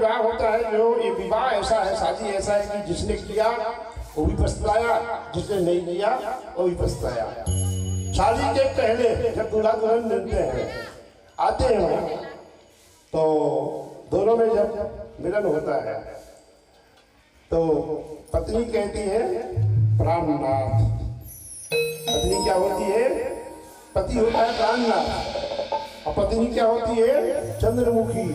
विवाह होता है, जो ये विवाह ऐसा है, शादी ऐसा है कि जिसने किया वो भी पछताया, जिसने नहीं किया वो भी पछताया। शादी के पहले जब दूल्हा दुल्हन मिलते हैं, आते हैं वहाँ, तो दोनों में जब मिलन होता है तो पत्नी कहती है प्राणनाथ। पत्नी क्या होती है? पति होता है प्राणनाथ और पत्नी क्या होती है? चंद्रमुखी।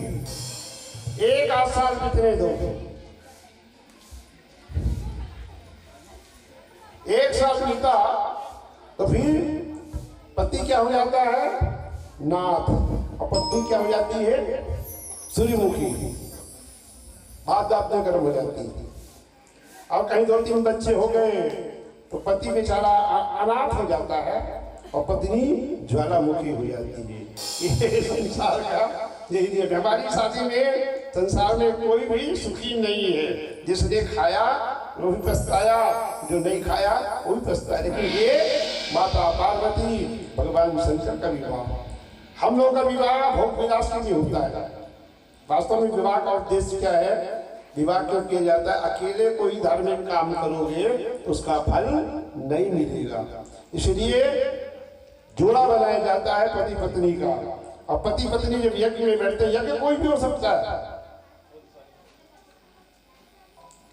एक आध साल कितने दो, एक साल बीता तो फिर पति क्या हो जाता है? नाथ। और पत्नी क्या हो जाती है? सूर्यमुखी। बात बात में गर्म हो जाती है। और कहीं 2-3 बच्चे हो गए तो पति बेचारा अनाथ हो जाता है और पत्नी ज्वालामुखी हो जाती है। ये संसार का यही है। हमारी शादी में संसार में कोई भी सुखी नहीं है। जिसने खाया वो भी पछताया, जो नहीं खाया वो भी पछताया। लेकिन ये माता पार्वती भगवान शंकर का विवाह, हम लोगों का विवाह भोग विलास के लिए होता है। वास्तव में विवाह का उद्देश्य क्या है? विवाह क्यों किया जाता है? अकेले कोई धार्मिक काम करोगे तो उसका फल नहीं मिलेगा, इसलिए जोड़ा बनाया जाता है पति पत्नी का। और पति पत्नी जब यज्ञ में बैठते हैं, यज्ञ कोई भी हो सकता है,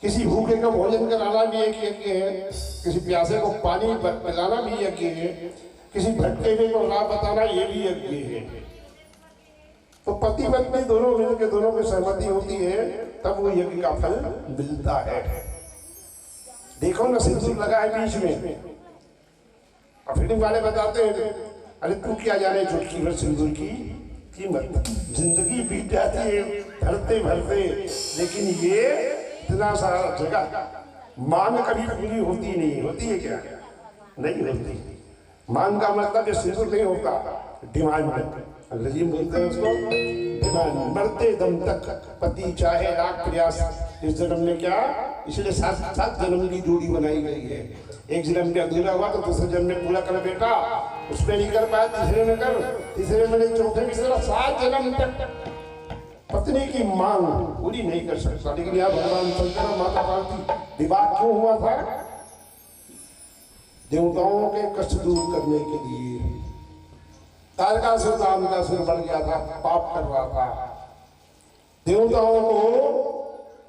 किसी भूखे को भोजन कराना भी एक यज्ञ है, किसी प्यासे को पानी पिलाना भी यज्ञ है, किसी भटके हुए को राह बताना ये भी यज्ञ है। तो पति पत्नी दोनों मिलकर, दोनों की सहमति होती है, तब वो यज्ञ का फल मिलता है। देखो ना, सिंदूर लगा है बीच में और फिल्म वाले बताते हैं अरे तू क्या जाने चुटकी भर सिंदूर की कीमत। जिंदगी बीत जाती है भरते भरते, लेकिन ये इतना सारा जगह मांग कभी पूरी होती नहीं। होती है क्या? नहीं होती। मांग का मतलब ये सिंदूर नहीं होता, डिमांड है। अंग्रेजी में बोलते हैं उसको डिमांड। मरते दम तक पति चाहे लाख प्रयास, इस जन्म में क्या, इसलिए 7 जन्म की जोड़ी बनाई गई है। एक जन्म में अधूरा हुआ तो दूसरे जन्म में पूरा कर बेटा, उसमें नहीं कर पाया तीसरे में कर, तीसरे में नहीं, चौथे में 7 जन्म तक पत्नी की मांग पूरी नहीं कर सकता। लेकिन यहाँ भगवान शंकर और माता पार्वती विवाह क्यों हुआ था? देवताओं के कष्ट दूर करने के लिए। तारकासुर नाम का असुर बढ़ गया था, पाप कर रहा था। देवताओं को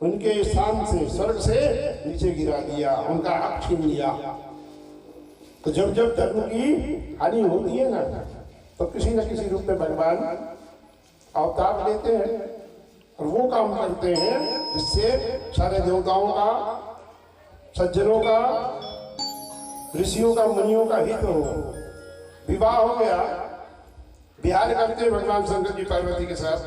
उनके स्थान से, स्वर्ग से नीचे गिरा दिया, उनका हक छीन लिया। तो जब जब धर्म की हानि होती है ना, तो किसी न किसी रूप में भगवान अवतार लेते हैं और वो काम करते हैं जिससे सारे देवताओं का, सज्जनों का, ऋषियों का, मुनियों का हित हो। विवाह हो गया, बिहार करते भगवान शंकर जी पार्वती के साथ।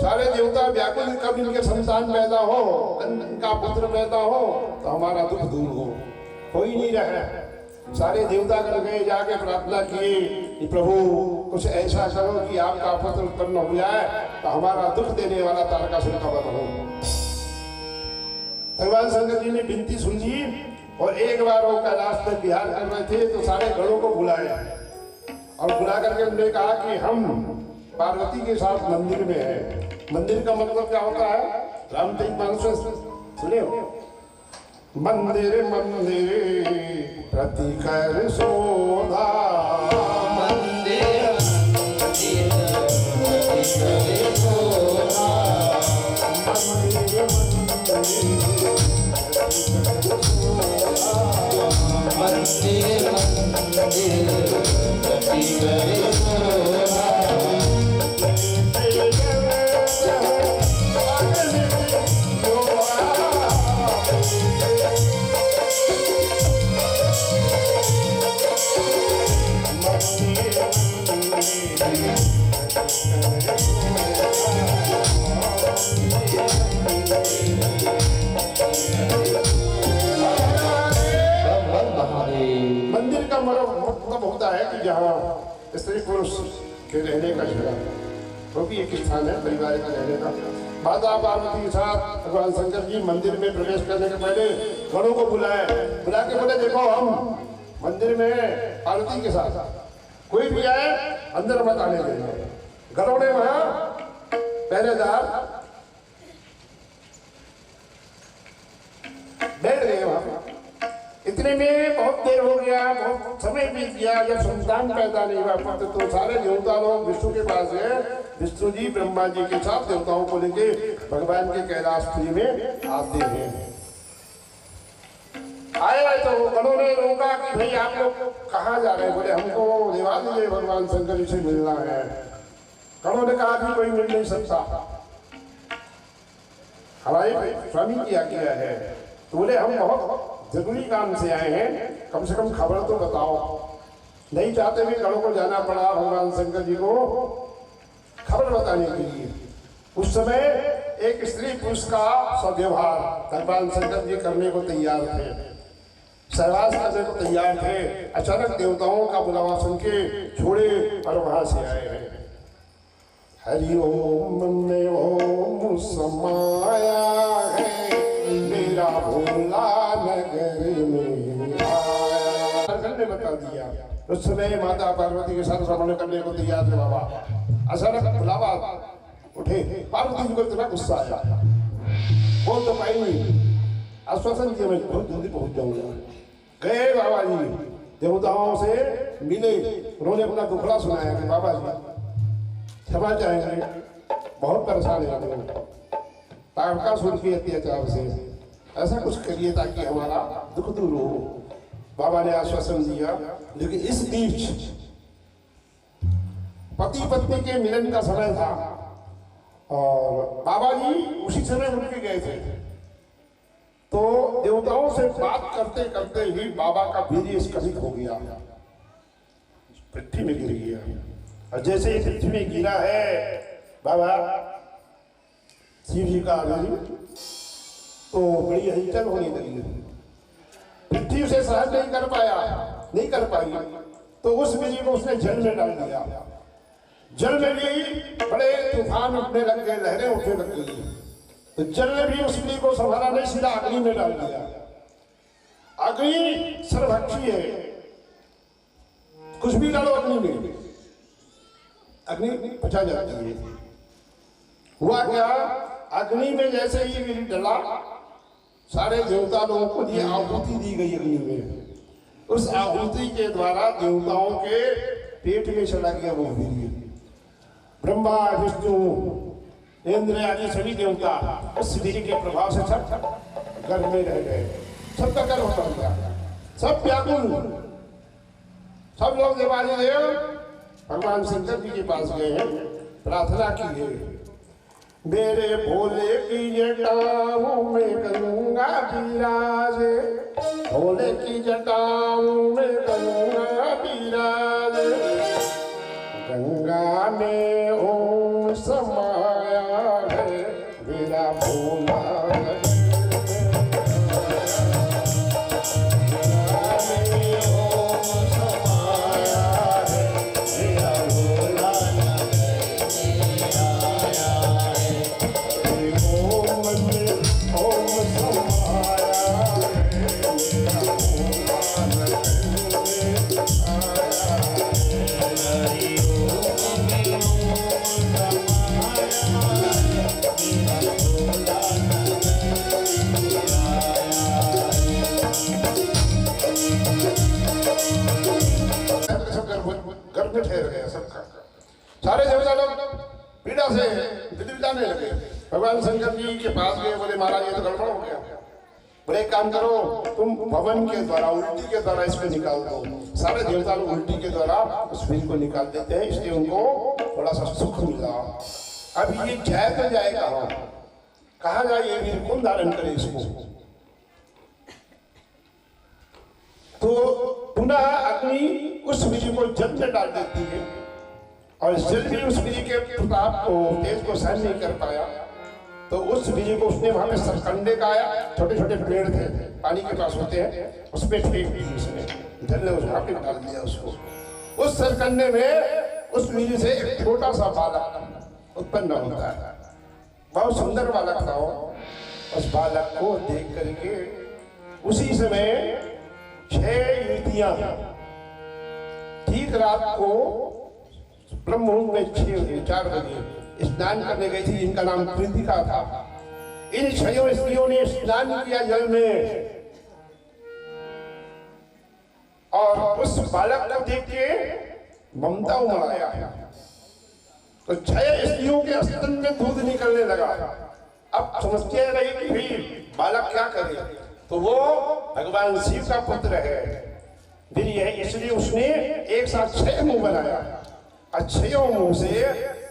सारे देवता व्याकुल, कब इनके संतान पैदा हो, इनका पुत्र पैदा हो तो हमारा दुख दूर हो ही नहीं रहा। सारे देवता कर गए, जाके प्रार्थना किए कि प्रभु कुछ ऐसा करो कि आपका पुत्र उत्पन्न हो जाए तो हमारा दुख देने वाला तारकासुर का वध हो। भगवान शंकर जी ने विनती सुन ली और एक बार वो कैलाश में बिहार कर रहे थे तो सारे गणों को बुलाया और बुला करके उन्होंने कहा कि हम पार्वती के साथ मंदिर में है। मंदिर का मतलब क्या होता है? रामचरितमानस सुने हो? मंदिर मंदिर प्रति कर शोधा, मंदिर मंदिर प्रति कर शोधा, मंदिर मंदिर मंदिर मंदिर प्रति कर शोधा। मंदिर का मतलब होता है कि जहाँ स्त्री पुरुष के रहने का जगह, वो भी एक स्थान है परिवार का रहने का। माता पार्वती के साथ भगवान शंकर जी मंदिर में प्रवेश करने के पहले गणों को बुलाए, बुला के बोले देखो हम मंदिर में पार्वती के साथ, कोई भी आए अंदर मत आने देना। गणों ने वहाँ पहरेदार इतने में बहुत देर हो गया, बहुत समय बीत गया, जब संतान पैदा नहीं हुआ पुत्र, तो सारे देवता लोग विष्णु के पास गए। विष्णु जी ब्रह्मा जी के साथ देवताओं को लेके भगवान के कैलाशपुरी में आते हैं। आए तो गणों ने रोका कि भाई आप लोग कहाँ जा रहे हैं? बोले हमको निवास दीजिए, भगवान शंकर जी से मिलना है। गणों ने कहा कि कोई मिल नहीं सकता, हमारे स्वामी की आज्ञा है। तो बोले हम बहुत जरूरी काम से आए हैं, कम से कम खबर तो बताओ। नहीं चाहते हुए गणों को जाना पड़ा भगवान शंकर जी को खबर बताने के लिए। उस समय एक स्त्री पुरुष का सद्व्यवहार भगवान शंकर जी करने को तैयार थे, सहवास करने को तैयार थे। अचानक देवताओं का बुलावा सुन के छोड़े और वहां से आए हैं। हरि ओम में ओम समाया है, मेरा भोला नगर में आया। ने बता दिया। उस समय माता पार्वती के साथ श्रवण करने को तैयार थे बाबा। अचानक बुलावा उठे, पार्वती जी को इतना गुस्सा आया, बोल तो पाई नहीं, आश्वासन किया मैं बहुत जल्दी पहुंच जाऊंगा। गए बाबा जी, देवताओं से मिले, उन्होंने अपना दुखड़ा सुनाया कि बाबा जी क्षमा चाहेंगे, बहुत परेशान है हम लोग तारकासुर के अत्याचार से, ऐसा कुछ करिए ताकि हमारा दुख दूर हो। बाबा ने आश्वासन दिया। लेकिन इस बीच पति पत्नी के मिलन का समय था और बाबा जी उसी समय उठ के गए थे। तो देवताओं से बात करते करते ही बाबा का वीर्य स्खलित हो गया, पृथ्वी में गिर गया। और जैसे ही पृथ्वी में गिरा है बाबा शिव जी का वीर्य, तो बड़ी हलचल होने लगी। पृथ्वी उसे सहन नहीं कर पाई, तो उस वीर्य को उसने जल में डाल दिया। जल में भी बड़े तूफान उठने लग गए, लहरें उठने लग गई। तो जल ने भी उस वीर्य को संभाला नहीं, सीधा अग्नि में डाल दिया। अग्नि सर्वभक्षी है, कुछ भी डालो अग्नि में, अग्नि पचा जाती है। हुआ क्या, अग्नि में जैसे ही वीर्य डला, सारे देवता लोगों को ये आहुति दी गई अग्नि में। उस आहुति के द्वारा देवताओं के पेट में चला गया वो वीर्य। ब्रह्मा विष्णु इंद्र आदि सभी देवता उस वीर्य के प्रभाव से सब गर्भ में रह गए, सबका गर्भ हो गया, सब व्याकुल। सब लोग देवादिदेव भगवान शंकर जी के पास गए हैं, प्रार्थना की है। मेरे भोले की जटाओं में गंगा विराजे, भोले की जटाओं में गंगा विराजे, गंगा में ओम समाया है मेरा भोला। सारे देवता लोग पीड़ा से विदिताने लगे। भगवान शंकर जी के पास गए, बोले महाराज ये तो गड़बड़ हो गया, बोले एक काम करो, तुम भवन के द्वारा उल्टी के द्वारा इसको निकाल दो। सारे देवता लोग उल्टी के द्वारा उस वीर को निकाल देते हैं, इसलिए उनको थोड़ा सा सुख मिला। अब ये जाए तो जाए कहाँ जाए, ये वीर कौन धारण करे इसको? तो पुनः अग्नि उस वीर को जल में डाल देती है और जल भी उस वीर के प्रताप को, तेज को सहन नहीं कर पाया। तो उस वीर को उसने वहां पे सरकंडे का आया, छोटे छोटे पेड़ थे पानी के पास होते हैं, उस पे फेंक दी उसने, जल ने वहां पे डाल दिया उसको। उस सरकंडे में उस वीर से एक छोटा सा बालक उत्पन्न होता है, बहुत सुंदर बालक था। उस बालक को देख करके उसी समय 6 युवतियां ठीक रात को ब्रह्म मुहूर्त में 4 बजे स्नान करने गई थी, इनका नाम कृतिका था। इन 6 स्त्रियों ने स्नान किया जल में, और उस बालक को देख के ममता उमड़ आया। तो 6 स्त्रियों के स्तन में दूध निकलने लगा। अब समझते रहे कि भाई बालक क्या करे, तो वो भगवान शिव का पुत्र है फिर यह, इसलिए उसने एक साथ 6 मुंह बनाया और 6 मुंह से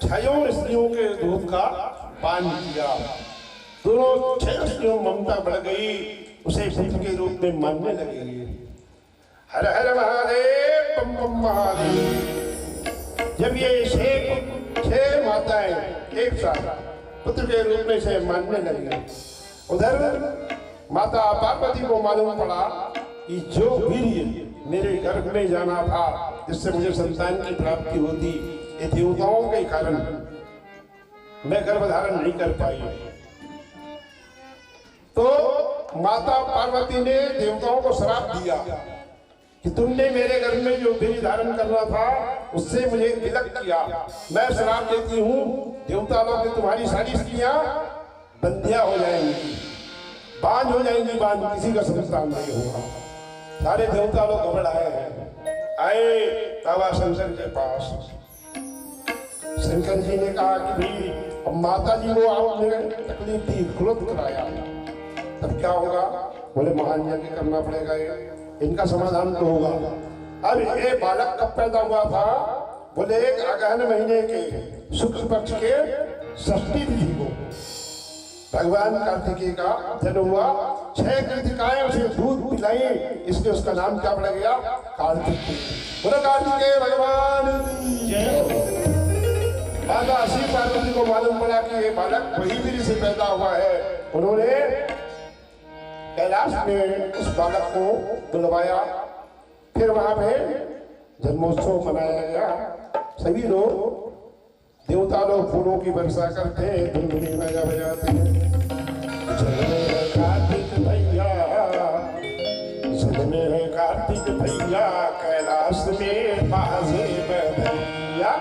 6 स्त्रियों के दूध का पान किया। दोनों 6 स्त्रियों ममता बढ़ गई, उसे पुत्र के रूप में मानने लगी। हर हर महादेव बम बम महादेव। जब ये 6 माताएं एक साथ पुत्र के रूप में से मानने लगी, उधर माता पार्वती को मालूम पड़ा कि जो वीर्य मेरे गर्भ में जाना था जिससे मुझे संतान की प्राप्ति होती, ये देवताओं के कारण मैं गर्भधारण नहीं कर पाई। तो माता पार्वती ने देवताओं को श्राप दिया कि तुमने मेरे गर्भ में जो वीर्य धारण करना था उससे मुझे विलक किया। मैं श्राप देती हूँ, देवता लोग की तुम्हारी सारी स्त्रियां बंधिया हो जाएंगी, बांझ हो जाएंगी, बांझ, किसी का संतान नहीं होगा। सारे देवता लोग घबराए हैं। आए बाबा शंकर के पास। शंकर जी ने कहा कि भाई अब माता जी को आपने तकलीफ दी, क्रोध कराया, तब क्या होगा? बोले महान यज्ञ करना पड़ेगा, इनका समाधान तो होगा। अब ये बालक कब पैदा हुआ था? बोले एक अगहन महीने के शुक्ल पक्ष के षष्ठी तिथि को भगवान कार्तिकेय का जन्म हुआ। 6 कृतिकाएं उसे दूध पिलाई, इसलिए उसका नाम क्या पड़ गया? कार्तिकेय। बोले कार्तिकेय भगवान की जय। माता शिव पार्वती को मालूम पड़ा कि ये बालक वही वीर्य से पैदा हुआ है। उन्होंने कैलाश में उस बालक को बुलवाया, फिर वहां पे जन्मोत्सव मनाया गया। सभी लोग, देवता लोग फूलों की वर्षा करते हैं, धुनधुनी बाजा बजाते हैं। कार्तिक भैया, सजने है कार्तिक भैया, कैलाश में बाजे बधैया।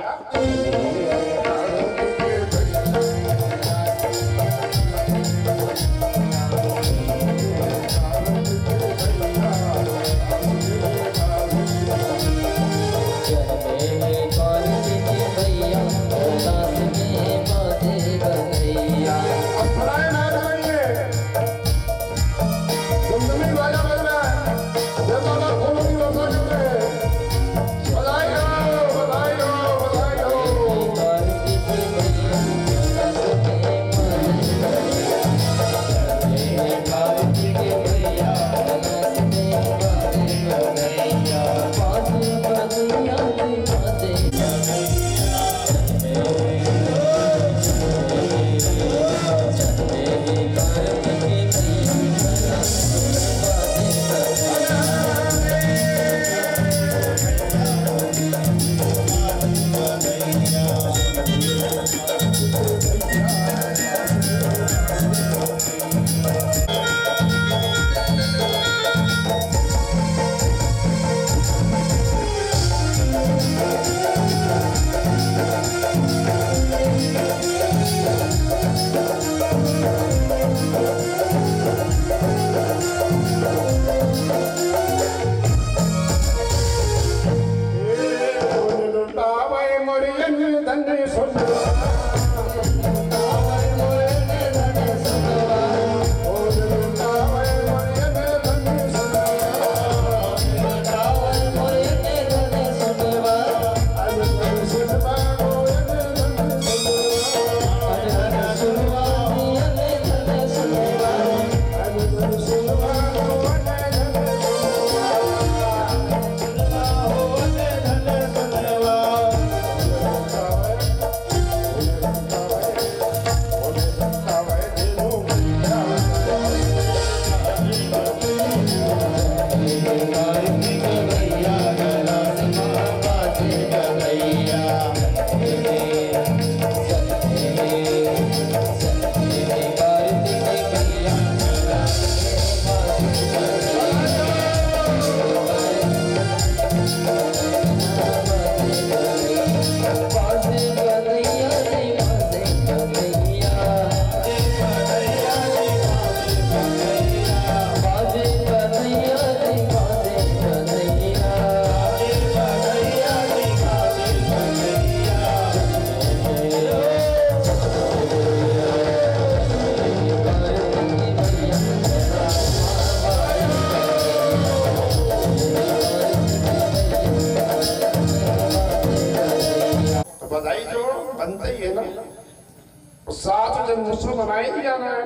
जन्मोत्सव मनाए ही जाना है।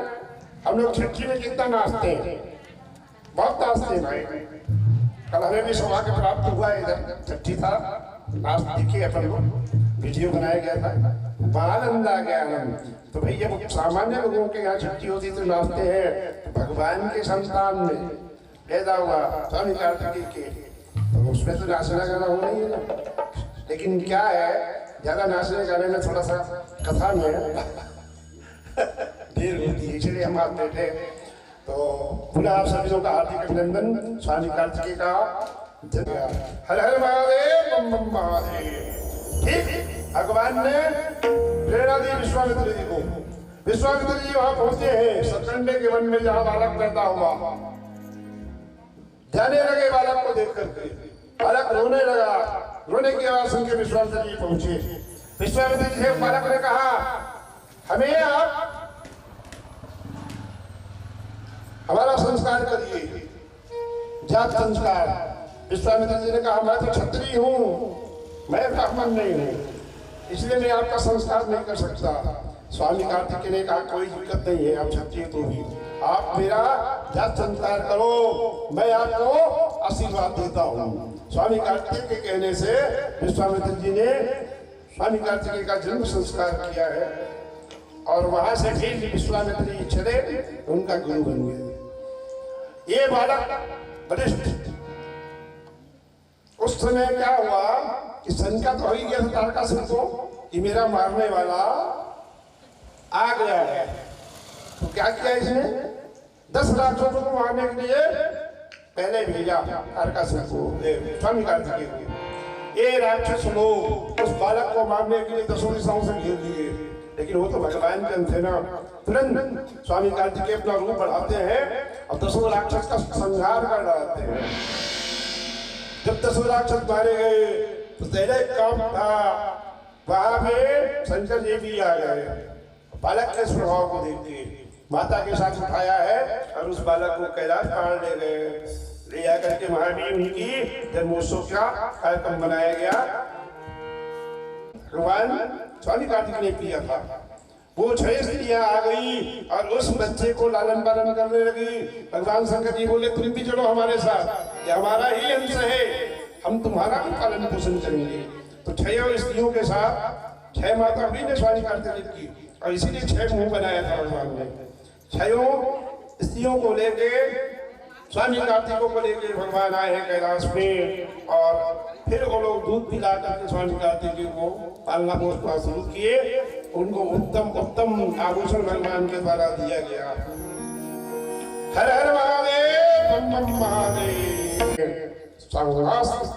हम लोग छठी में कितना नाचते हैं, बहुत नाचते हैं भाई। कल हमें भी सौभाग्य प्राप्त हुआ, इधर छठी था, नाच दिखे अपन को, वीडियो बनाया गया था, आनंद आ गया आनंद। तो भैया वो सामान्य लोगों के यहाँ छठी होती तो नाचते हैं, तो भगवान के संतान में पैदा हुआ स्वामी कार्तिकेय के, तो उसमें तो नाचना गाना हो नहीं है ना। लेकिन क्या है, ज्यादा नाचने गाने में थोड़ा सा कथा में देर होती है, इसलिए हम आज बैठे। तो पुनः आप सभी लोगों का हार्दिक अभिनंदन स्वामी कार्तिकेय का। हर हर महादेव, बम बम महादेव। ठीक, भगवान ने प्रेरणा दी विश्वामित्र जी को। विश्वामित्र जी वहां पहुंचे हैं सतकंडे के वन में, जहां बालक पैदा हुआ। जाने लगे बालक को देख करके, बालक रोने लगा। रोने की आवाज सुन के विश्वामित्र जी पहुंचे। विश्वामित्र जी से बालक ने कहा, हमें आप हमारा संस्कार करिए, जात संस्कार। विश्वामित्र जी ने कहा, मैं तो क्षत्रिय हूं, मैं ब्राह्मण नहीं हूं, इसलिए मैं आपका संस्कार नहीं कर सकता। स्वामी कार्तिकेय ने कहा, कोई दिक्कत नहीं है, आप क्षत्रिय तो भी, आप मेरा जात संस्कार करो, मैं आपको आशीर्वाद देता हूँ। स्वामी कार्तिकेय के कहने से विश्वामित्र जी ने स्वामी कार्तिकेय का जन्म संस्कार किया है, और वहां से फिर विश्वामित्र जी चले, उनका गुरु बन गए। ये बालक वरिष्ठ, उस समय क्या हुआ कि शंका तो हो ही गया था तारकासुर को कि मेरा मारने वाला आ गया है। तो क्या किया इसने, 10 राक्षसों को मारने के लिए पहले भेजा तारकासुर को, स्वामी कार्तिकेय को। ये राक्षस लोग उस बालक को मारने के लिए 10 दिशाओं से घेर लिए, लेकिन वो तो भगवान के अंश है ना। तुरंत स्वामी कार्तिकेय अपना रूप बढ़ाते हैं और 10 राक्षस का संहार कर डालते हैं। जब 10 राक्षस मारे गए तो तेरे काम था, वहां पे शंकर जी भी आ गए। बालक के स्वभाव को देख के माता के साथ उठाया है और उस बालक को कैलाश पहाड़ ले गए। ले आकर के वहां भी उनकी जन्मोत्सव का कार्यक्रम बनाया गया। भगवान स्वामी कार्तिकेय ने किया था। वो 6 स्त्रियां आ गई और उस बच्चे को लालन पालन करने लगी। भगवान शंकर जी बोले, तुम भी चलो हमारे साथ, ये हमारा ही अंश है, हम तुम्हारा भी पालन पोषण करेंगे। तो 6 स्त्रियों के साथ 6 माता हुई ने स्वामी कार्तिकेय की, और इसीलिए 6 मुंह बनाया था भगवान ने। 6 स्त्रियों को लेके स्वामी कार्तिकेय को लेके भगवान आए हैं कैलाश में, और फिर वो लोग दूध पिला करके स्वामी कार्तिकेय को पालना पोषना शुरू किए। उनको उत्तम उत्तम आभूषण भगवान के द्वारा दिया गया। हर हर महादेव, बम बम महादेव।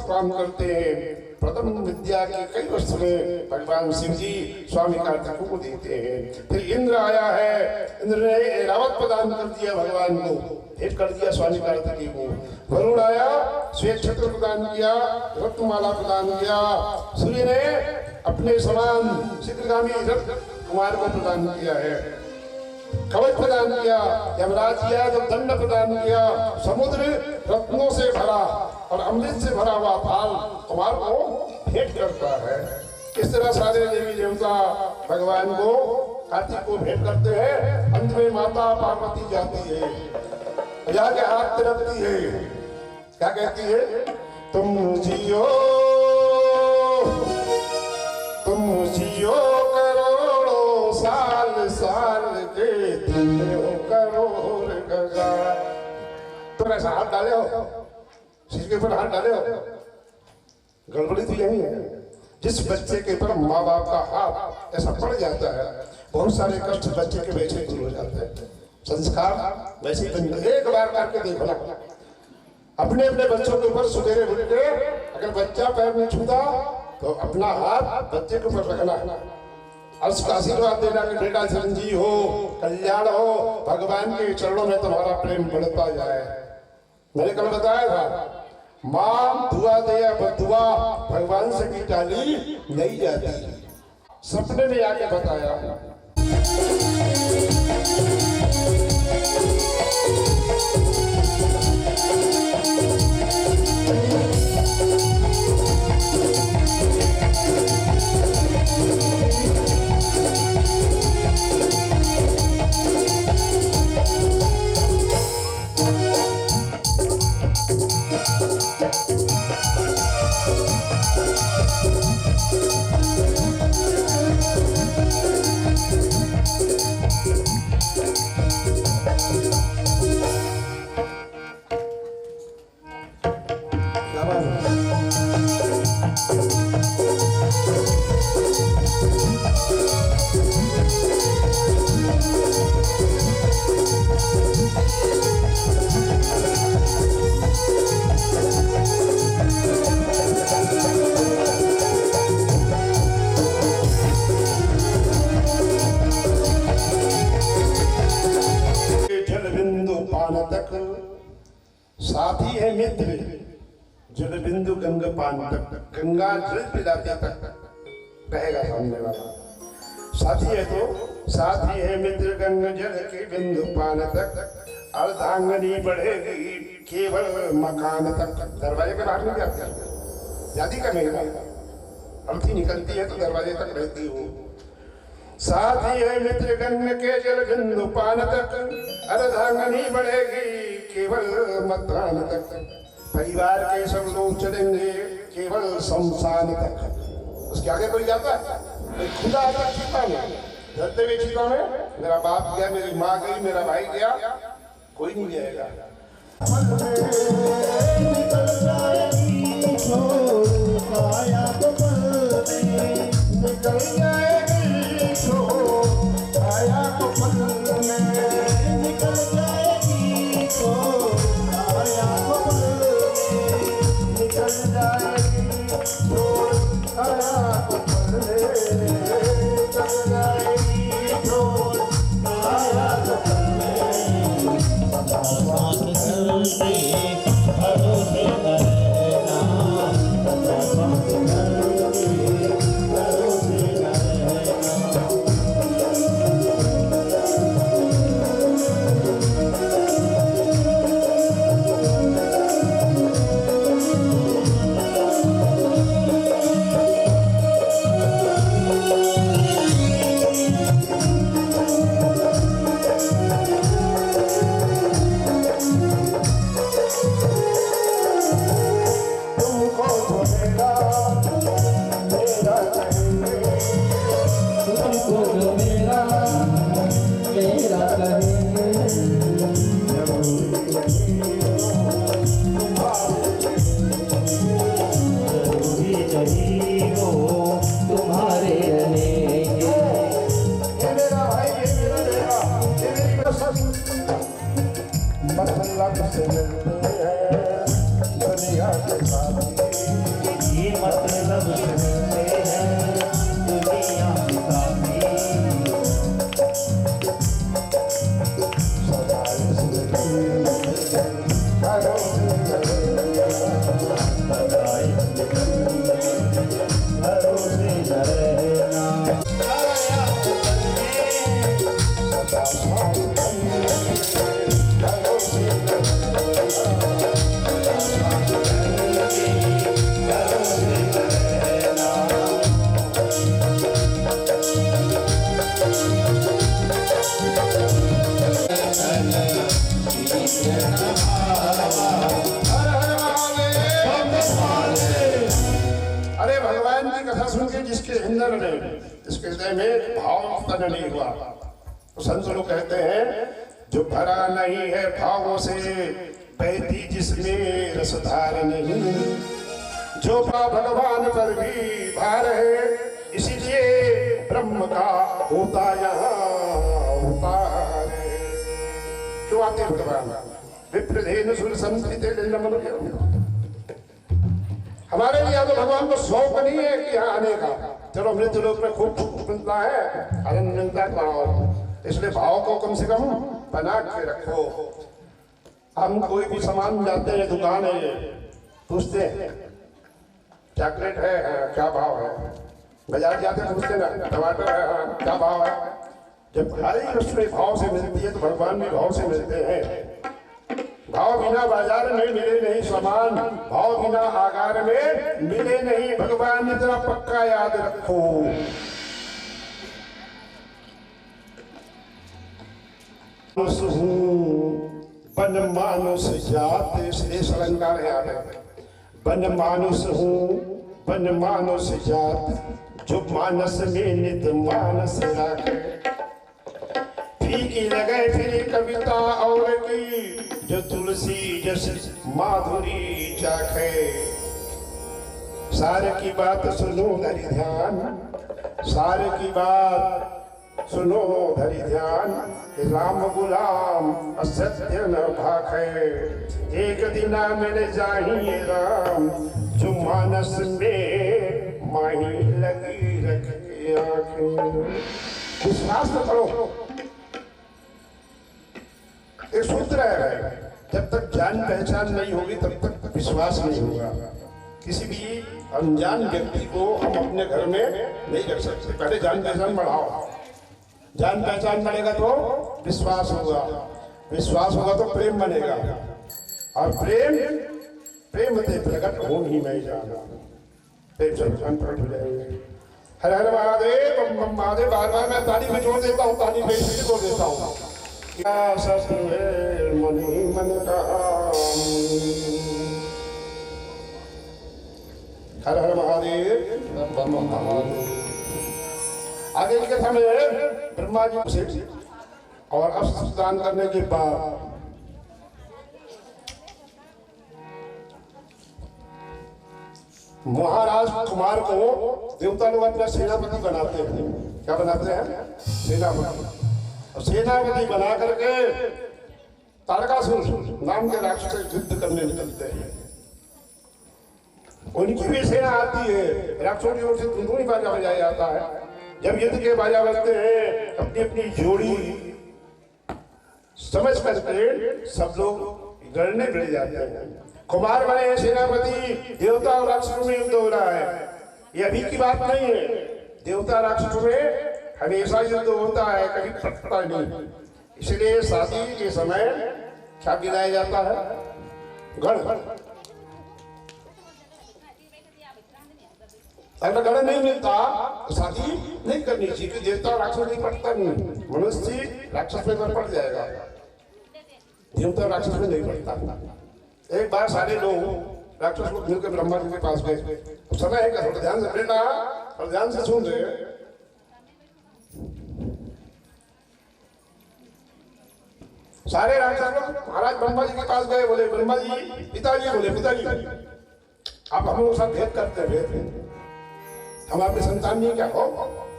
काम करते हैं। प्रथम विद्या के कई वर्ष में भगवान शिव जी स्वामी कार्तिकेय को देते हैं। फिर इंद्र आया है, इंद्र ने ऐरावत प्रदान कर दिया भगवान को, भेंट कर दिया स्वामी कार्तिकेय को। वरुण आया, श्वेत छत्र प्रदान किया, रत्नमाला प्रदान किया। सूर्य ने अपने समान शीघ्रगामी रथ कुमार को प्रदान किया है, कवच प्रदान किया। यमराज किया जब दंड प्रदान किया। समुद्र रत्नों से भरा और अमृत से भरा हुआ थाल कुमार को भेंट करता है। इस तरह सारे देवी देवता भगवान को कार्तिक को भेंट करते हैं। अंत में माता पार्वती जाती है, जाके हाथ तिरकती है, क्या कहती है, तुम जियो करोड़ों साल, साल के तुम करोड़ गजा। तुम ऐसा हाथ डाले हो, सिर के ऊपर हाथ डाले हो, गड़बड़ी तो यही है। जिस बच्चे के ऊपर माँ बाप का हाथ ऐसा पड़ जाता है, बहुत सारे कष्ट बच्चे के वैसे दूर हो जाते हैं। संस्कार वैसे ही बन। एक बार करके देखो ना, अपने अपने बच्चों के ऊपर सुबेरे उठ के अगर बच्चा पैर में छूता तो अपना हाथ बच्चे के ऊपर रखना, और उसका आशीर्वाद देना कि बेटा चिरंजीव हो, कल्याण हो, भगवान के चरणों में तुम्हारा प्रेम बढ़ता जाए। मैंने कल बताया था, मां दुआ दे या बदुआ भगवान से की टाली नहीं जाती। सपने में आके बताया। तक, साथी है मित्र जल बिंदु गंगा पान तक, गंगा जल पिलाते तक रहेगा सामने वाला। साथी है तो साथी है मित्र गंगा जल के बिंदु पान तक, अर्धांगनी बढ़ेगी केवल मकान तक। दरवाजे के बाहर नहीं जाती, जाती का नहीं, अर्थी निकलती है तो दरवाजे तक रहती हूँ। साथी है मित्र गंगा के जल बिंदु पान तक, अर्धांगनी बढ़ेगी केवल मकान तक। परिवार के सब लोग चलेंगे केवल शमशान तक। उसके आगे कोई जाता है? खुदा आता छिपा में, धरते हुए छिपा में। मेरा बाप गया, मेरी माँ गई, मेरा भाई गया, कोई नहीं जाएगा। निकल जाएगी आया तो निकल जाएगी आया तो पल में, निकल जाएगी आया तो पल में, निकल जाएगी आया तो पल में, निकल जाएगी आया तो पल में। भरोसे रहना, मतलब से मिलते हैं दुनिया के साथी, ये मतलब से मिलते हैं दुनिया के साथी। अरे भगवान की कथा सुन के जिसके अंदर में, इसके हृदय में भाव उत्पन्न नहीं हुआ, तो संत लोग कहते हैं जो भरा नहीं है भावों से, बहती जिसमें रसधार नहीं। जो भाव भगवान पर भी भार है, इसीलिए ब्रह्म का होता यहाँ होता है। क्यों आते भगवान? विप्रधेन सुर संस्कृत हमारे लिए तो भगवान को शौक नहीं है कि यहाँ आने का। चलो मृत्यु लोक में खूब मिलता है, आनंद मिलता है, भाव, इसलिए भाव को कम से कम बना के रखो। हम कोई भी सामान जाते हैं, दुकान है, पूछते हैं चॉकलेट है, क्या भाव है? बाजार जाते हैं पूछते ना, टमाटर है, क्या भाव है? जब हरी वस्तु भाव से मिलती है तो भगवान भी भाव से मिलते हैं। भाव बिना बाजार में मिले नहीं सामान, भाव बिना आगार में मिले नहीं भगवान। इतना पक्का याद रखो। बन मानुष जात शेष अलंकार है यहाँ पे। बन मानुष हूँ, बन मानुष जात, जो मानस में नित मानस राखे। फीकी लगे फिर कविता और की, जो तुलसी जस माधुरी चाखे। सारे की बात सुनो धरी ध्यान, सारे की बात सुनो धरी ध्यान। राम गुलाम असत्य न भाखे, एक दिना मिल जाहिए राम, जो मानस में माही लगी रखे आंखें। विश्वास न करो, एक सूत्र है जब तक जान पहचान नहीं होगी तब तक विश्वास नहीं होगा। किसी भी अनजान व्यक्ति को हम अपने घर में नहीं रख सकते। पहले जान पहचान बढ़ाओ, जान पहचान बढ़ेगा तो विश्वास होगा, विश्वास होगा तो प्रेम बनेगा, और प्रेम प्रेम ते प्रकट हो ही मैं जाना, प्रेम से प्रकट हो जाएंगे। हर हर महादेव, बम बम महादेव। बार बार मैं ताली में जोड़ देता हूँ, ताली में इसलिए जोड़ देता हूँ। क्या शस्त्र है मनी मन का, हर हर महादेव, बम बम महादेव। आगे की कथा में ब्रह्मा जी से और अस्त्र दान करने के बाद महाराज कुमार को देवता लोग अपना सेनापति बनाते हैं। क्या बनाते हैं? सेनापति। और सेनापति बना करके तारकासुर नाम के राक्षस से युद्ध करने निकलते हैं। उनकी भी सेना आती है, राक्षसों की ओर से धुंधुनी बाजा बजाया जाता है। जब युद्ध के बाजा बजते हैं, अपनी अपनी जोड़ी समझ करके सब लोग लड़ने भिड़ जाते हैं। कुमार बने सेनापति, देवता और राक्षसों में युद्ध हो रहा है। ये अभी की बात नहीं है, देवता राक्षसों में हमेशा युद्ध होता है, कभी फटता नहीं। इसलिए शादी के समय क्या गिराया जाता है? गढ़। अगर गढ़ नहीं मिलता तो शादी नहीं करनी चाहिए। देवता राक्षस नहीं पड़ता, नहीं मनुष्य राक्षस में पड़ जाएगा, देवता राक्षस में नहीं पड़ता। एक बार सारे लोग राक्षस लोग मिलकर ब्रह्मा जी के पास गए। समय है क्या? थोड़ा ध्यान से बेटा, और ध्यान से सुन रहे। सारे राक्षस लोग महाराज ब्रह्मा जी के पास गए। बोले ब्रह्मा जी, पिताजी, बोले पिताजी आप हम लोग साथ भेद करते हैं, हम आपके संतान नहीं क्या? हो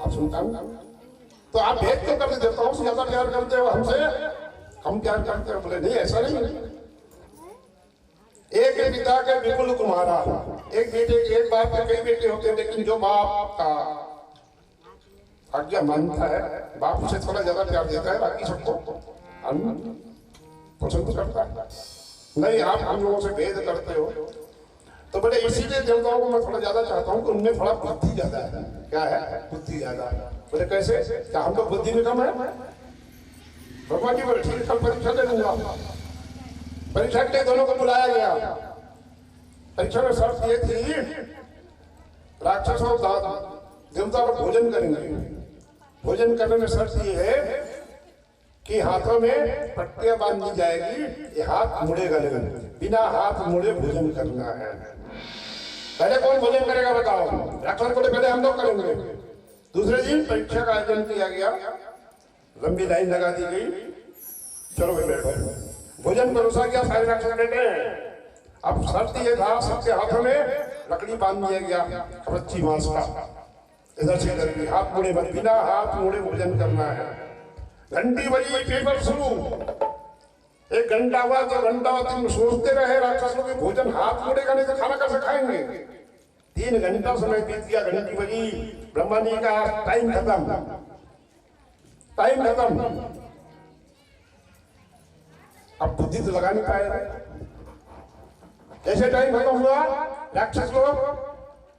आप संतान, तो आप भेद क्यों करते? देवताओं से ज्यादा प्यार करते हो, हमसे कम प्यार करते हो? बोले नहीं, ऐसा नहीं। एक पिता के विपुल कुमारा, एक बेटे के, एक बाप के कई बेटे होते हैं, लेकिन जो बाप का आज्ञा मानता है, बाप उसे थोड़ा ज्यादा प्यार देता है, बाकी सबको पसंद करता है। नहीं, आप हम लोगों से भेद करते हो। तो बड़े इसीलिए देवताओं को मैं थोड़ा ज्यादा चाहता हूँ कि उनमें थोड़ा बुद्धि ज्यादा है। क्या है? बुद्धि ज्यादा। बोले कैसे? क्या हम लोग बुद्धि में कम है? भगवान जी बोले ठीक है, कल परीक्षा दे दूंगा। परीक्षा के लिए दोनों को बुलाया गया। परीक्षा में शर्त ये थी, राक्षस और देवता को भोजन करेंगे। भोजन करने में शर्त ये है कि हाथों में पट्टियां बांध दी जाएगी, ये हाथ मुड़ेगा नहीं, बिना हाथ मुड़े भोजन करना है। पहले कौन भोजन करेगा बताओ? राक्षस बोले पहले हम लोग करेंगे। दूसरे दिन परीक्षा का आयोजन किया गया, लंबी लाइन लगा दी गई, चलो भाई बैठो। भोजन परोसा गया, सारे राक्षस बैठे। अब शर्त ये था, सबके हाथों में लकड़ी बांध दिया गया, कच्ची बांस का, इधर से इधर की, हाथ मुड़े मत, बिना हाथ मुड़े भोजन करना है। घंटी बजी, पेपर शुरू। एक घंटा हुआ, 2 घंटा, 3 सोचते रहे राक्षस लोग, भोजन हाथ मुड़ेगा नहीं तो खाना कैसे खाएंगे? 3 घंटा समय बीत गया, घंटी बजी, ब्रह्मा जी का टाइम खत्म, टाइम खत्म। अब बुद्धि तो लगा नहीं पाए। जैसे टाइम खत्म हुआ, राक्षस लोग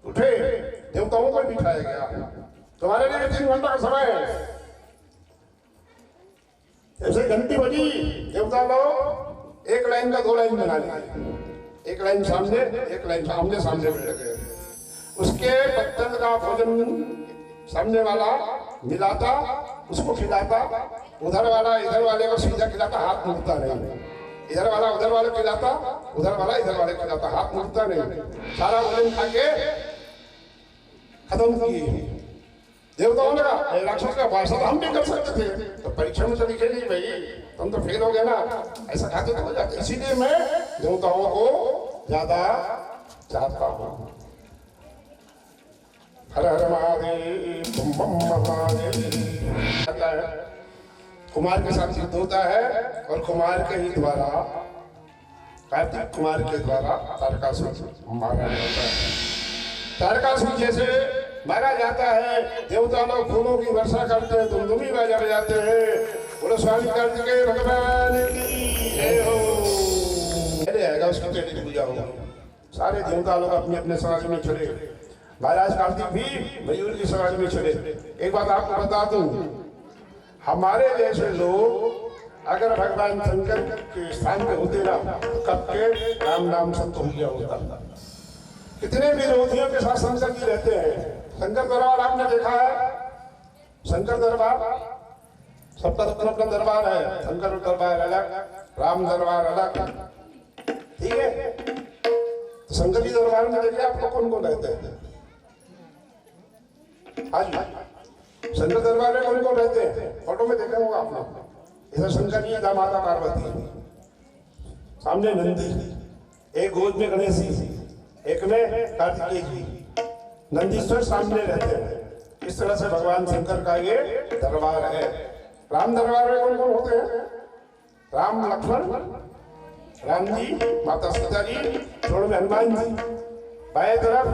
उठे, देवताओं को बिठाया गया, तुम्हारे लिए 3 घंटा का समय है। जैसे घंटी बजी, देवता लोग एक लाइन का 2 लाइन बना लिए, एक लाइन सामने, एक लाइन सामने, सामने बैठ गए। उसके पत्तल का भोजन सामने वाला मिलाता, उसको खिलाता, उधर वाला इधर वाले को सीधा खिलाता, हाथ मुड़ता नहीं। इधर वाला उधर वाले खिलाता, उधर वाला इधर वाले खिलाता, हाथ मुड़ता नहीं। सारा भोजन खा के खत्म किए। देवताओं ने कहा राक्षस का भाषण हम भी कर सकते थे, तो परीक्षा में तो लिखे नहीं भाई, तुम तो फेल हो गए ना, ऐसा खाते तो हो जाते। इसीलिए मैं देवताओं को ज्यादा चाहता हूँ। हर हर महादेव, बम बम महादेव। कुमार के साथ युद्ध होता है, और कुमार के ही द्वारा, कार्तिक कुमार के द्वारा तारकासुर मारा जाता है। तारकासुर जैसे मारा जाता है, देवता लोग फूलों की वर्षा करते हैं, धुमधुमी बजा जाते हैं। बोलो स्वामी कार्तिकेय भगवान की जय हो। भैंस की पहली पूजा होगी। सारे देवता लोग अपने अपने समाज में चले, महाराज कार्तिक भी मयूर की समाज में चले। एक बात आपको बता दूं, हमारे जैसे लोग अगर भगवान शंकर के स्थान पे होते ना, कब के राम नाम संत हो गया होता। कितने विरोधियों के साथ शंकर जी रहते हैं। शंकर दरबार आपने देखा है, शंकर दरबार सबका अपना अपना दरबार है। शंकर दरबार अलग, राम दरबार अलग, ठीक है। तो शंकर जी दरबार में देखिए आपको कौन कौन रहते हैं। आज शंकर दरबार में कौन कौन रहते हैं, फोटो में देखा होगा आपने। इधर शंकर जी, इधर माता पार्वती, सामने नंदी, एक गोद में गणेश जी, एक में कार्तिकेय जी, नंदीश्वर सामने रहते हैं। इस तरह से भगवान शंकर का ये दरबार है। राम दरबार में कौन कौन होते हैं, राम लक्ष्मण, राम जी, माता सीता जी, छोड़ में हनुमान जी, बाएं तरफ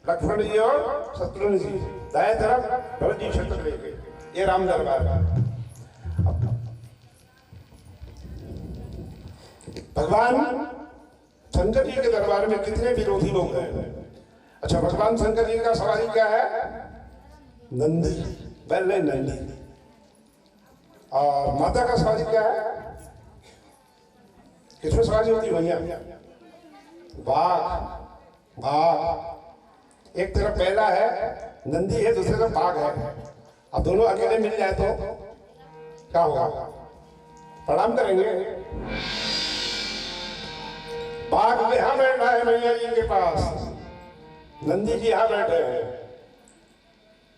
लक्ष्मण जी और शत्रुघ्न जी, दाएं तरफ भरत जी शत्रुघ्न जी। ये राम दरबार है। भगवान शंकर जी के दरबार में कितने विरोधी लोग हैं। अच्छा, भगवान शंकर जी का सवारी क्या है, नंदी, बैल नंदी। और माता का सवारी क्या है, किसमें सवारी होती है भैया, बाघ। बाघ एक तरफ बैला है, नंदी है, दूसरी तरफ बाघ है। अब दोनों अकेले मिल जाए तो क्या होगा, प्रणाम करेंगे। बाघ यहां बैठा है मैया जी के पास, नंदी जी यहां बैठे हैं।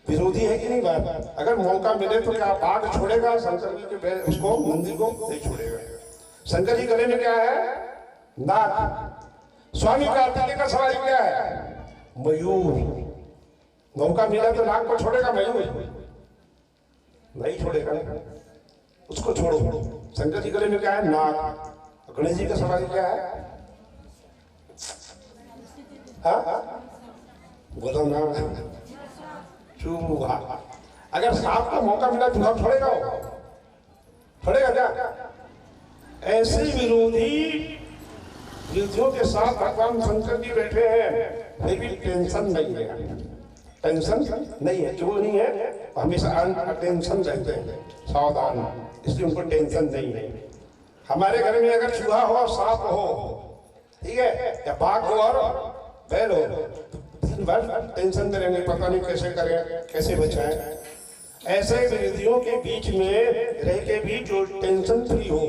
विरोधी है कि नहीं बात। अगर मौका मिले तो क्या बाघ छोड़ेगा शंकर जी के, उसको नंदी को नहीं छोड़ेगा। शंकर जी गले में क्या है, नाग। स्वामी कार्तिकेय का सवाल क्या है, मयूर। मौका मिला तो नाग को छोड़ेगा, मयूर नहीं छोड़ेगा, उसको छोड़ो। शंकर जी गले में क्या है, नाग। गणेश जी का सवाल क्या है, बोलो ना, चूहा। अगर सांप को मौका मिला चूहा छोड़ेगा, छोड़ेगा क्या। ऐसे विरोधियों के साथ भगवान शंकर जी बैठे हैं, फिर भी टेंशन नहीं है। टेंशन नहीं है, क्यों नहीं है, हमेशा टेंशन रहते हैं, सावधान, इसलिए उनको टेंशन नहीं है। हमारे घर में अगर चूहा हो, सांप हो, ठीक है, या बाघ हो और बैल हो, दिन भर टेंशन करेंगे, पता नहीं कैसे करें, कैसे बचाएं। ऐसे विरोधियों के बीच में रह के भी जो टेंशन फ्री हो,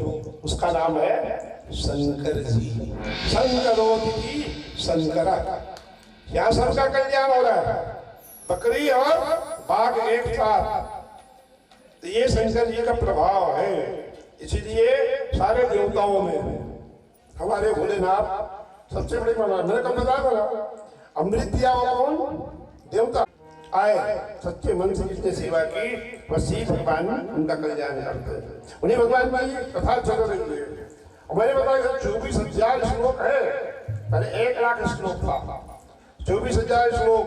उसका नाम है शंकर जी। शंकरोति शंकरा। यहाँ सबका कल्याण हो रहा है, बकरी और बाघ एक साथ, तो ये शंकर जी का प्रभाव है। इसीलिए सारे देवताओं में हमारे भोलेनाथ सबसे बड़ी माना। मैंने कब बताया था, अमृत दिया हुआ कौन, देवता आए, सच्चे मन से जिसने सेवा की, वही भगवान उनका कल्याण करते हैं। उन्हें भगवान की कथा चल रही है। मैंने बताया 24,000 श्लोक है, पहले 1 लाख श्लोक था, 24,000 श्लोक।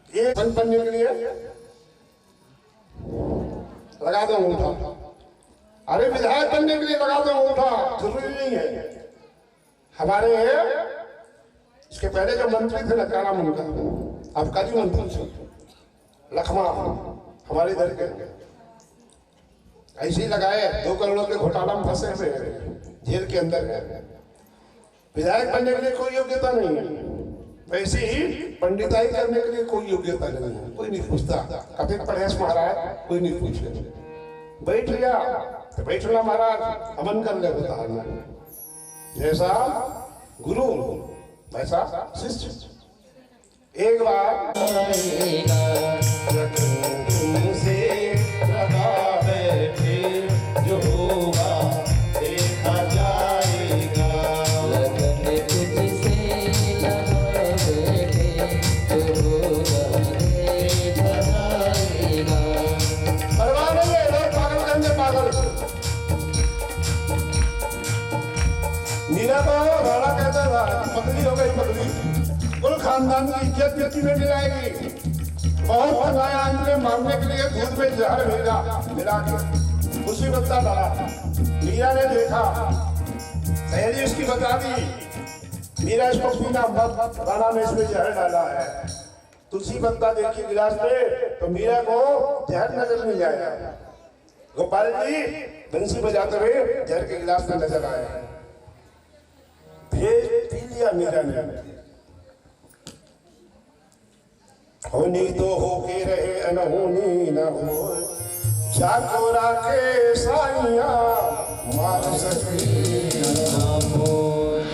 ये बनने के लिए लगा दो अंगूठा। अरे विधायक बनने के लिए लगा दो अंगूठा, जरूरी नहीं है। हमारे इसके पहले जो मंत्री थे ना, क्या नाम उनका, आबकारी मंत्री लखमा, हमारे इधर के, ऐसे ही लगाए, 2 करोड़ के घोटाला में फंसे हुए, जेल के अंदर है। विधायक बनने के लिए कोई योग्यता नहीं है, वैसे ही पंडिताई करने के लिए कोई योग्यता नहीं है, कोई नहीं पूछता। कभी पढ़े महाराज, कोई नहीं पूछे, बैठ गया तो बैठना महाराज, अमन कर ले होता है। जैसा गुरु वैसा शिष्य। एक बार तुमसे लगा बैठे जो होगा देखा जाएगा, लगन तुझसे लगा बैठे जो होगा देखा जाएगा। परवाह नहीं है, लोग पागल करने पागल। मीरा को राणा कहता था, पगली हो गई पगली, कुल खानदान की इज्जत मिट्टी में मिलाएगी। बहुत भगाया अंत में मारने के लिए दूध में जहर भेजा मिला के, उसी बता डाला। मीरा ने देखा, सहेली उसकी बता दी, मीरा इसको पीना मत, राणा ने इसमें जहर डाला है। तुलसी पत्ता देखी गिलास में तो मीरा को जहर नजर नहीं आया। गोपाल जी बंसी बजाते हुए जहर के गिलास में नजर आया। फिर पी लिया मीरा ने। होनी तो होके रहे अनहोनी न हो, चाकोरा के साइया मार सके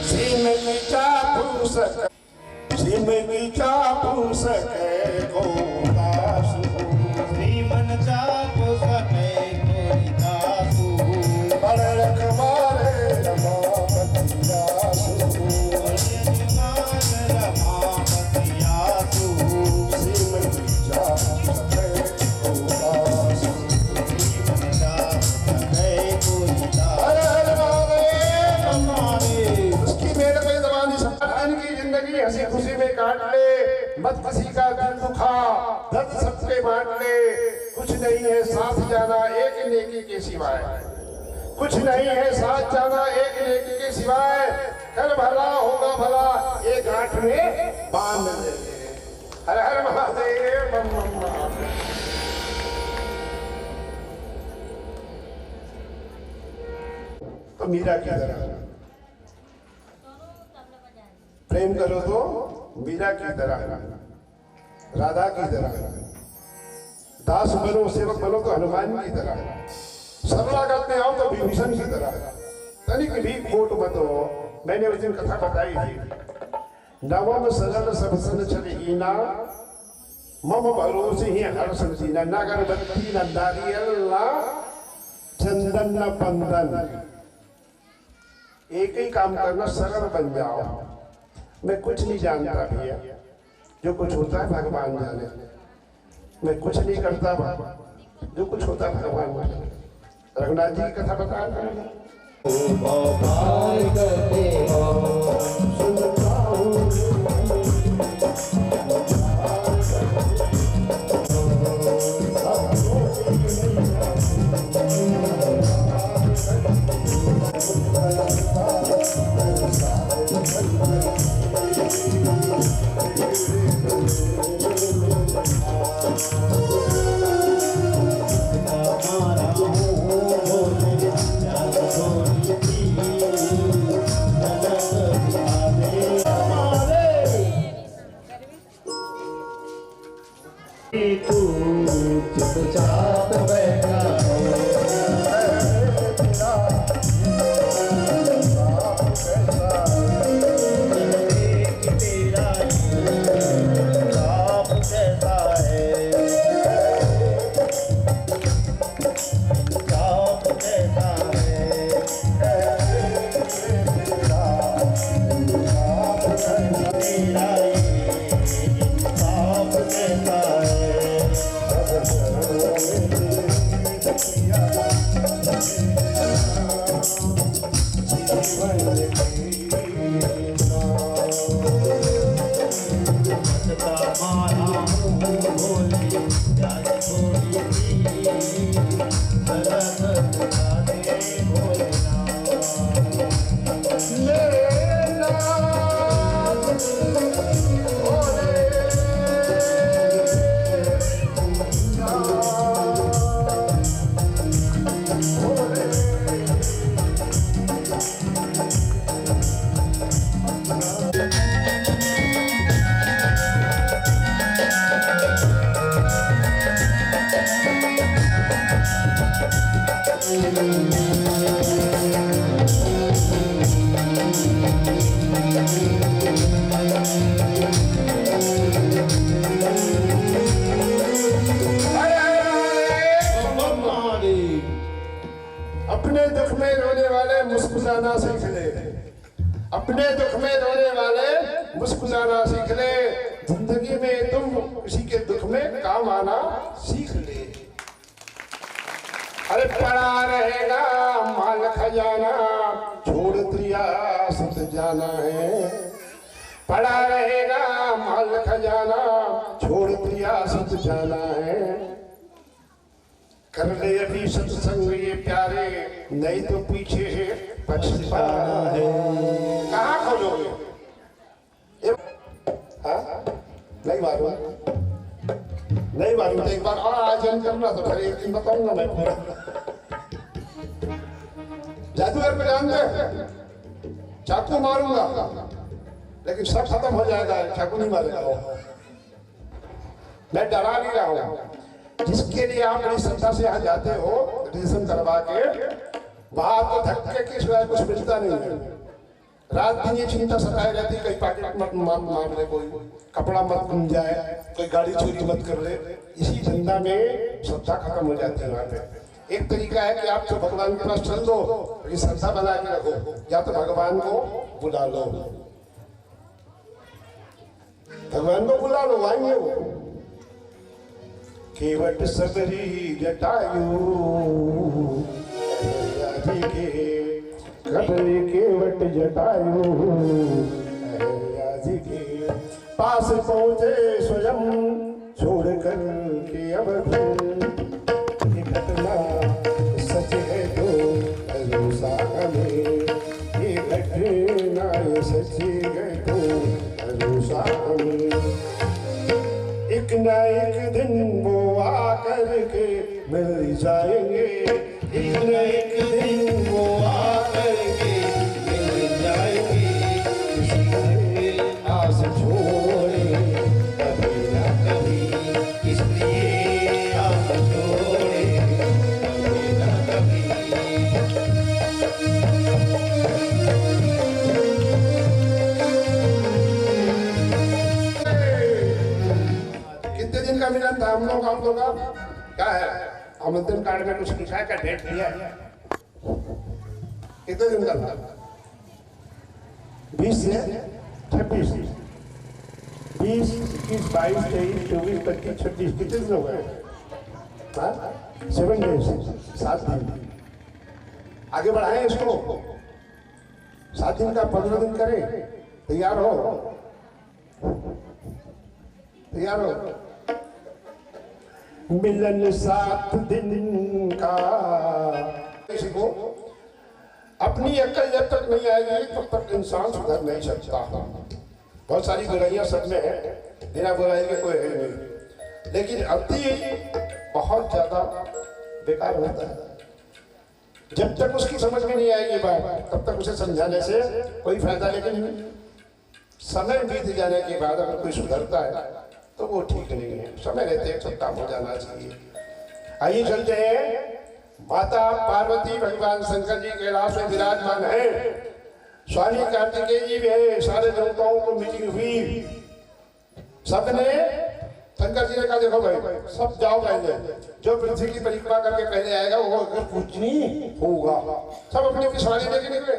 सिम की चापू सके, सिम की चापू सके को दासू, श्रीमन चापू सके कोई दासू, बड़ रखवारे रमापति दासू, हंसी खुशी में काट ले, मत किसी का दिल दुखा, दर्द सबके बांट ले। कुछ नहीं है साथ जाना एक नेकी के सिवाय, कुछ नहीं है साथ जाना एक नेकी के सिवाय। कल भला होगा भला एक गांठ में बांध ले। हर हर महादेव बम बम बम। तो मीरा की तरह प्रेम करो तो मीरा की तरह, राधा की तरह, दास बनो सेवक बनो तो हनुमान की तरह, शरणागत में आओ तो विभीषण की तरह। तनिक भी खोट मत हो। मैंने उस दिन कथा बताई थी, नवम सरल सब सन छलहीना, मम भरोसे ही हर्ष जीना, न अगरबत्ती न नारियल न चंदन न पंदन, एक ही काम करना, सरल बन जाओ। मैं कुछ नहीं जानता भैया, जो कुछ होता है भगवान जाने। मैं कुछ नहीं करता, जो कुछ होता है भगवान जाने। रघुनाथ जी की कथा बता रहा हूँ। चुपचाप बैठा अपने दुख में रोने वाले मुस्कुराना सीख ले, अपने दुख में रोने वाले मुस्कुराना सीख ले। जिंदगी में तुम किसी के दुख में काम आना सीख ले। अरे पड़ा रहेगा माल खजाना, छोड़ रियासत जाना है। पड़ा रहेगा माल खजाना, छोड़ रियासत जाना है। कर ले अभी सत्संग ये प्यारे, नहीं तो पीछे पछताना है। कहाँ खोलोगे? हाँ नहीं मालूम, नहीं मालूम। एक बार और आयोजन करना तो फिर एक दिन बताऊंगा मैं पूरा। जादूगर को जानते हैं? चाकू मारूंगा लेकिन सब खत्म हो जाएगा, चाकू नहीं मारेगा। मैं डरा नहीं रहा हूं। जिसके लिए आप बड़ी श्रद्धा से यहाँ जाते हो रजिस्ट्रेशन करवा के, वहां आपको धक्के के सिवाय कुछ मिलता नहीं है। रात दिन ये चिंता सताए रहती, कहीं पैकेट मत मार ले, कोई कपड़ा मत गुम जाए, कोई गाड़ी चोरी मत कर ले। इसी धंधा में श्रद्धा खत्म हो जाती है वहां पे। एक तरीका है कि आप तो भगवान के पास चल दो, ये श्रद्धा बना के रखो, या तो भगवान को बुला लो, भगवान को बुला लो, आएंगे वो। केवट सबरी जटायु कबरी केवट जटायु जी के पास पहुंचे स्वयं छोड़कर के अवध। ये घटना सच है तो भरोसा हमें, ये घटना सच है तो भरोसा हमें। एक न एक दिन वो आकर के मिल जाएंगे, एक न एक दिन वो आकर के मिल जाएंगे। किसी ने आस छोड़े कभी ना कभी, इसलिए आस छोड़े कभी ना कभी। कितने दिन का मिलन था हम लोग? आप लोग क्या है आमंत्रण कार्ड में कुछ लिखा है क्या? डेट दिया है? कितने दिन का था? 20 से 26, 20, 21, 22, 23, 24, 25, 26, कितने दिन हो गए? 7 डेज, 7 दिन। आगे बढ़ाएं इसको, 7 दिन का 15 दिन करें। तैयार हो? तैयार हो? मिलन 7 दिन का। किसी को अपनी अक्ल जब तक नहीं आएगी तब तक इंसान सुधर नहीं सकता। बहुत सारी बुराइयां सब में है, बिना बुराई के कोई है नहीं, लेकिन अति बहुत ज्यादा बेकार होता है। जब तक उसकी समझ में नहीं आएगी बात, तब तक उसे समझाने से कोई फायदा। लेकिन समय बीत जाने के बाद अगर कोई सुधरता है तो वो ठीक नहीं है। समय रहते सब काम हो जाना चाहिए। आइए चलते हैं। माता पार्वती भगवान शंकर जी कैलाश में विराजमान है, स्वामी कार्तिकेय जी भी है। सारे देवताओं को मीटिंग हुई, सबने शंकर जी ने कहा देखो भाई सब जाओ, पहले जो पृथ्वी की परिक्रमा करके पहले आएगा वो अगर कुछ नहीं होगा। सब अपनी अपनी सवारी लेके निकले।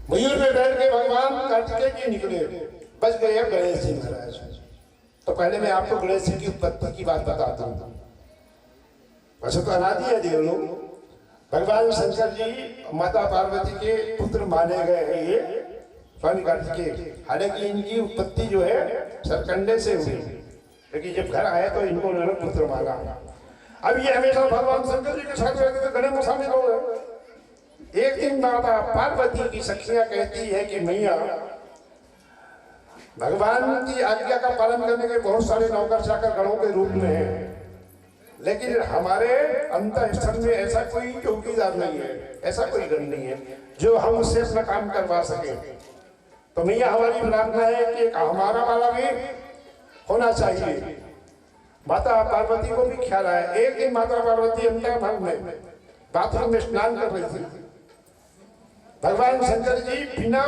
मयूर में बैठ के भगवान कार्तिकेय जी निकले। बच गए गणेश जी महाराज। तो पहले मैं आपको गणेश जी की उत्पत्ति की बात बताता हूँ। वैसे तो अनादि है देव लोग। भगवान शंकर जी माता पार्वती के पुत्र माने गए हैं ये स्वामी कार्तिकेय। हालांकि इनकी उत्पत्ति जो है सरकंडे से हुई, लेकिन जब घर आए तो इनको उन्होंने पुत्र माना। अब ये हमेशा भगवान शंकर जी के साथ रहते थे, गणेश में शामिल हो गए। एक दिन माता पार्वती की सखियां कहती है कि मैया भगवान की आज्ञा का पालन करने के बहुत सारे नौकर चाकर गणों के रूप में हैं, लेकिन हमारे अंतःस्थल में ऐसा कोई चौकीदार नहीं है, ऐसा कोई गण नहीं है जो हम उससे अपना काम करवा सके। तो मैया हमारी प्रार्थना है कि हमारा वाला भी होना चाहिए। माता पार्वती को भी ख्याल आया। एक दिन माता पार्वती अंतर्भाग में बाथरूम में स्नान कर रही थी। भगवान शंकर जी बिना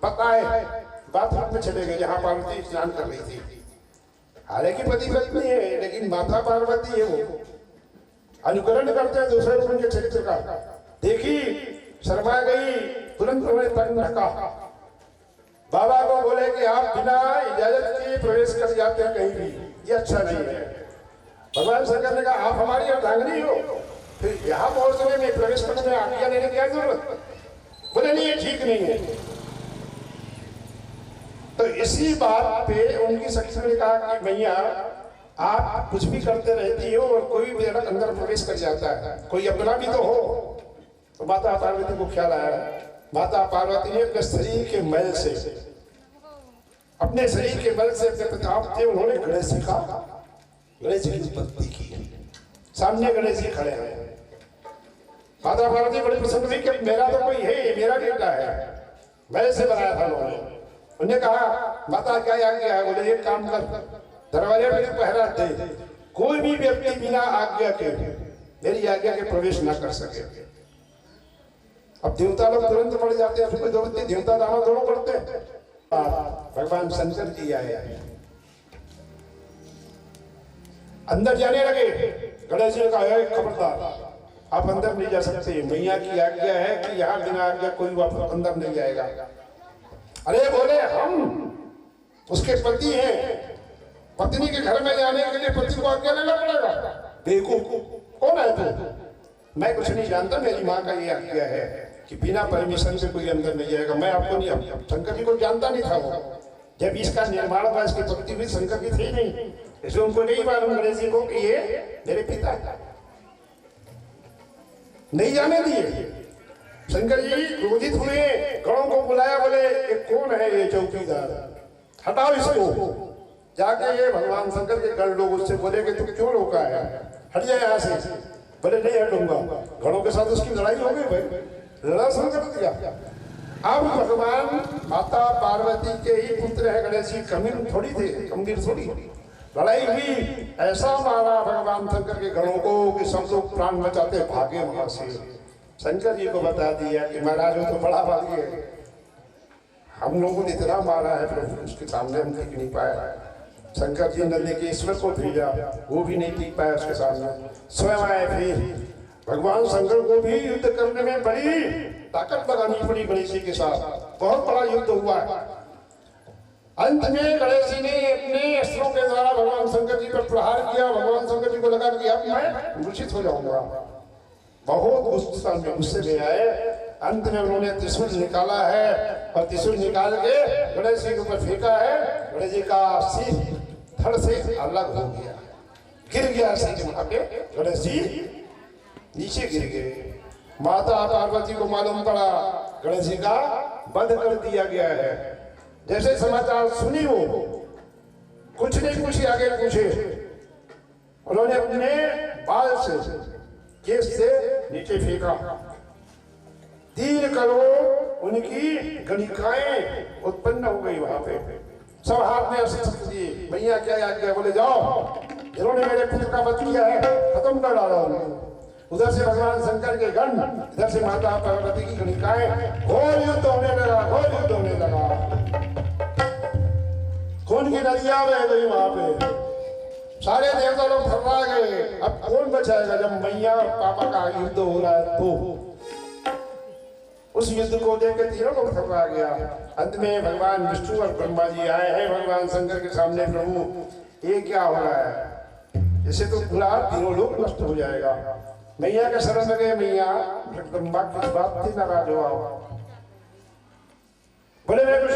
बताए बाथरूम में चले गए जहां पार्वती स्नान कर रही थी। हालांकि पति पत्नी है, लेकिन माता पार्वती है, वो अनुकरण करते हैं दूसरे लोगों के चरित्र का। देखी शर्मा गई, तुरंत उन्होंने तंग ढका। बाबा को बोले कि आप बिना इजाजत के प्रवेश कर जाते हैं कहीं भी, ये अच्छा नहीं है। भगवान शंकर ने कहा आप हमारी अर्धांगिनी हो, फिर यहाँ पहुंचने में प्रवेश करने में आज्ञा लेने की क्या जरूरत? बोले नहीं ये ठीक नहीं है। तो इसी बात पे उनकी शक्ति ने कहा कि भैया आप कुछ भी करते रहती हो और कोई भी अंदर प्रवेश कर जाता है, कोई अपना भी तो हो। तो माता पार्वती को ख्याल आया। माता पार्वती ने अपने शरीर के मैल से, अपने शरीर के बल से अपने प्रताप थे, उन्होंने गणेश जी की उत्पत्ति की। सामने गणेश जी खड़े हैं। माता पार्वती बड़ी प्रसन्न हुई कि मेरा तो कोई है, मेरा बेटा है, मैल से बनाया था उन्होंने। उन्होंने कहा माता क्या आज्ञा है? बोले एक काम कर, दरवाजे पे पहरा दे, कोई भी व्यक्ति बिना आज्ञा के, मेरी आज्ञा के प्रवेश ना कर सके। अब देवता लोग तुरंत पड़ जाते हैं, फिर दौड़ते देवता दानव दोनों पड़ते हैं। भगवान शंकर जी आए, अंदर जाने लगे। गणेश जी ने कहा खबरदार, आप अंदर नहीं जा सकते, मैया की आज्ञा है कि यहाँ बिना आज्ञा कोई वापस अंदर नहीं जाएगा। अरे बोले हम उसके पति हैं, पत्नी के घर में जाने के लिए पति को आज्ञा लेना पड़ेगा? बेवकूफ, कौन है तू? मैं कुछ नहीं जानता, मेरी माँ का ये आज्ञा है कि बिना परमिशन से कोई अंदर नहीं जाएगा। मैं आपको नहीं, शंकर जी को जानता नहीं था वो। जब इसका निर्माण हुआ, इसकी पत्नी हुई, शंकर जी थे नहीं, इसलिए उनको नहीं मालूम गणेश जी को कि ये मेरे पिता है। नहीं जाने दिए। शंकर जी क्रोधित हुए, गणों को बुलाया, बोले ये कौन है ये चौकीदार, हटाओ इसको। जाके ये भगवान शंकर के गण लोग उससे बोले कि तुम क्यों रोका है, हट जाए यहाँ से। बोले नहीं हटूंगा। गणों के साथ उसकी लड़ाई हो गई भाई, लड़ा शुरू कर दिया। अब भगवान माता पार्वती के ही पुत्र है गणेश जी, कमीर थोड़ी थे, कमजोर थोड़ी। लड़ाई हुई, ऐसा मारा भगवान शंकर के गणों को कि सब लोग प्राण बचाते भागे वहां से। शंकर जी को बता दिया कि महाराज वो तो बड़ा भागी है, हम लोगों ने इतना मारा है प्रभु, उसके सामने हम टिक नहीं पाया। शंकर जी ने के ईश्वर को भेजा, वो भी नहीं टिक पाया उसके सामने, स्वयं आए। फिर भगवान शंकर को भी युद्ध करने में बड़ी ताकत लगानी पड़ी गणेश जी के साथ, बहुत बड़ा युद्ध हुआ। अंत में गणेश जी ने अपने अस्त्रों के द्वारा भगवान शंकर जी पर प्रहार किया। भगवान शंकर जी को लगा कि अब मैं मूर्छित हो जाऊंगा, बहुत गुस्से में आए। अंत में उन्होंने त्रिशूल निकाला है और त्रिशूल निकाल के गणेश जी के ऊपर फेंका है। गणेश जी का सिर धड़ से अलग हो गया, गिर गया सिर वहां पे, गणेश जी नीचे गिर गए। माता पार्वती को मालूम पड़ा गणेश जी का वध कर दिया गया है। जैसे समाचार सुनी हो, कुछ नहीं पूछी, आगे पूछे। उन्होंने अपने बाल से, केस से नीचे फेंका। 3 करोड़ उनकी गणिकाएं उत्पन्न हो गई वहां पे। सब हाथ में अस्त्र दिए, भैया क्या आज्ञा? बोले जाओ, जिन्होंने मेरे पुत्र का वध किया है खत्म कर डाला उन्हें। उधर से भगवान शंकर के गण, इधर से माता पार्वती की गणिकाएं, घोर युद्ध होने लगा, घोर युद्ध होने लगा। खून की नदियां बह गई वहां पे, सारे देवता लोग थर्रा गए। अब कौन बचाएगा जब मैया और पापा का युद्ध हो रहा है? तो उस युद्ध को देख के तीनों लोग थर्रा गया। अंत में भगवान विष्णु और ब्रह्मा जी आए हैं भगवान शंकर के सामने, प्रभु ये क्या हो रहा है? इसे तो पूरा तीनों लोग नष्ट हो जाएगा। मैया के शरण में गए, मैया ब्रह्मा की बात थी, नाराज हुआ। बोले मैं कुछ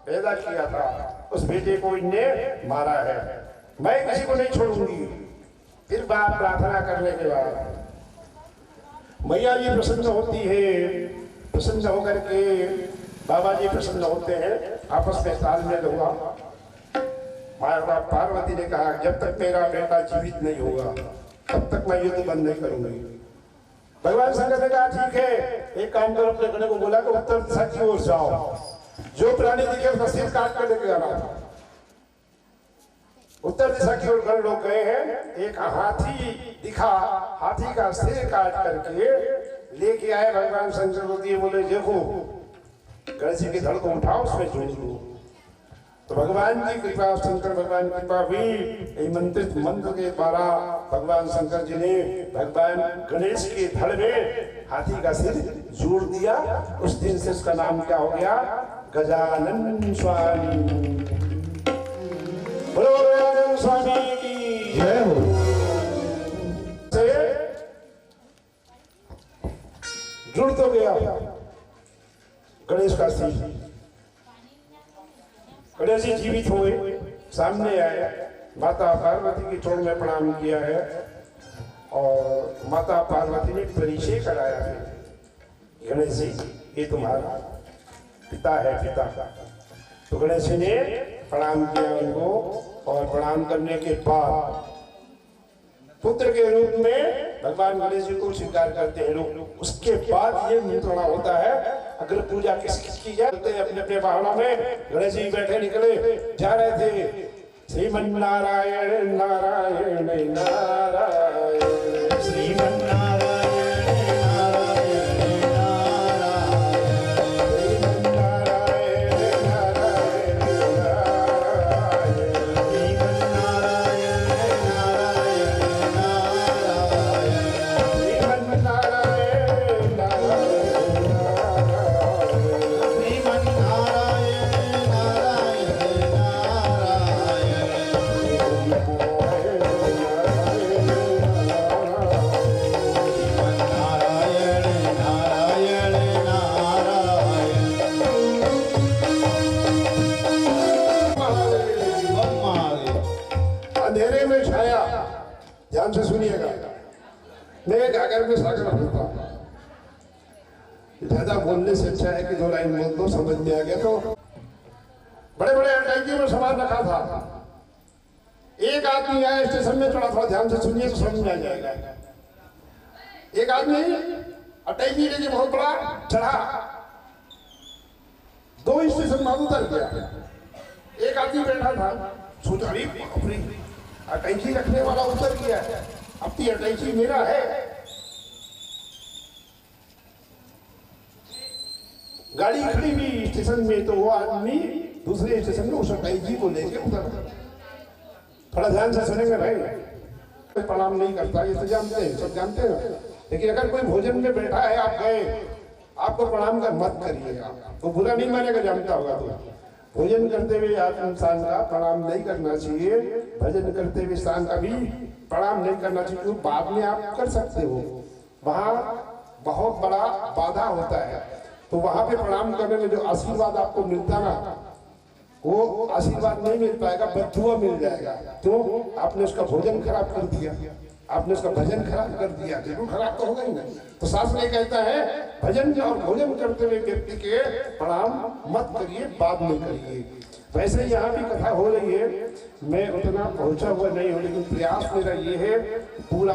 पैदा किया था, उस बेटे को इनने मारा है, मैं किसी को नहीं छोड़ूंगी। फिर बात प्रार्थना करने के बाद मैया जी प्रसन्न होती है। प्रसन्न होकर के बाबा जी प्रसन्न होते हैं, आपस में तालमेल हुआ। माता पार्वती ने कहा जब तक मेरा बेटा जीवित नहीं होगा तब तक मैं युद्ध बंद नहीं करूंगी। भगवान शंकर ने कहा ठीक है, एक काम करो, अपने गणे को बोला कि उत्तर दिशा की ओर जाओ, जो प्राणी दिखे उसका सिर काट कर लेके आना। उत्तर दिशा की ओर गण लोग गए हैं। एक हाथी दिखा, हाथी का सिर काट करके लेके आए भगवान शंकर को दिए। बोले देखो गणेश जी की धड़ को उठाओ, उसमें जोड़ दो। तो भगवान की कृपा, शंकर भगवान की कृपा हुई। मंत्रित मंत्र के द्वारा भगवान शंकर जी ने भगवान गणेश के धड़ में हाथी का सिर जोड़ दिया। उस दिन से उसका नाम क्या हो गया? गजानन स्वामी। बोलो गजानन स्वामी की जय हो। जुड़ तो गया गणेश का सिर। सामने आए, माता पार्वती की चोर में प्रणाम किया है और माता पार्वती ने परिचय कराया है, गणेश जी ये तुम्हारा पिता है, पिता का। तो गणेश जी ने प्रणाम किया उनको और प्रणाम करने के बाद पुत्र के रूप में भगवान गणेश जी को स्वीकार करते हैं लोग। उसके बाद ये मंत्रणा होता है, अगर पूजा किसकी की जाती है अपने अपने वाहनों में। गणेश जी बैठे निकले जा रहे थे, श्रीमन नारायण नारायण नारायण, श्रीमन नारायण ध्यान से सुनिएगा। मैं एक आगर में सागर होता हूँ, ज्यादा बोलने से अच्छा है कि दो लाइन बोल दो, समझ में आ गया। तो बड़े बड़े टैंकी में सामान रखा था, एक आदमी आया स्टेशन में चढ़ा था, ध्यान से सुनिए तो समझ में आ जाएगा। एक आदमी टैंकी लेके बहुत बड़ा चढ़ा, 2 स्टेशन बाद उतर गया। एक आदमी बैठा था, सोचा अरे अपनी अटैची रखने वाला उतर गया है, अब तो अटैची मेरा है। गाड़ी खड़ी हुई स्टेशन में, तो वो आदमी दूसरे स्टेशन में उस अटैची को लेके उतर। थोड़ा ध्यान से सुनेंगे भाई, प्रणाम नहीं करता ये तो जानते हैं, सब जानते हैं। लेकिन अगर कोई भोजन में बैठा है, आप गए, आपको प्रणाम कर मत करिएगा, तो बुरा नहीं मानेगा, जानता होगा। तो भोजन करते हुए इंसान का प्रणाम नहीं करना चाहिए, भजन करते हुए इंसान का भी प्रणाम नहीं करना चाहिए, क्योंकि बाद में आप कर सकते हो, वहाँ बहुत बड़ा बाधा होता है। तो वहाँ पे प्रणाम करने में जो आशीर्वाद आपको मिलता ना, वो आशीर्वाद नहीं मिल पाएगा, बददुआ मिल जाएगा। क्यों? आपने उसका भोजन खराब कर दिया, आपने उसका भजन खराब कर दिया, जरूर खराब तो होगा ही ना। तो शास्त्र ये कहता है भजन और भोजन करते हुए व्यक्ति के प्रणाम मत करिए, बाद में करिए। वैसे यहाँ भी कथा हो रही है, मैं उतना पहुंचा हुआ नहीं हूँ, लेकिन प्रयास मेरा ये है पूरा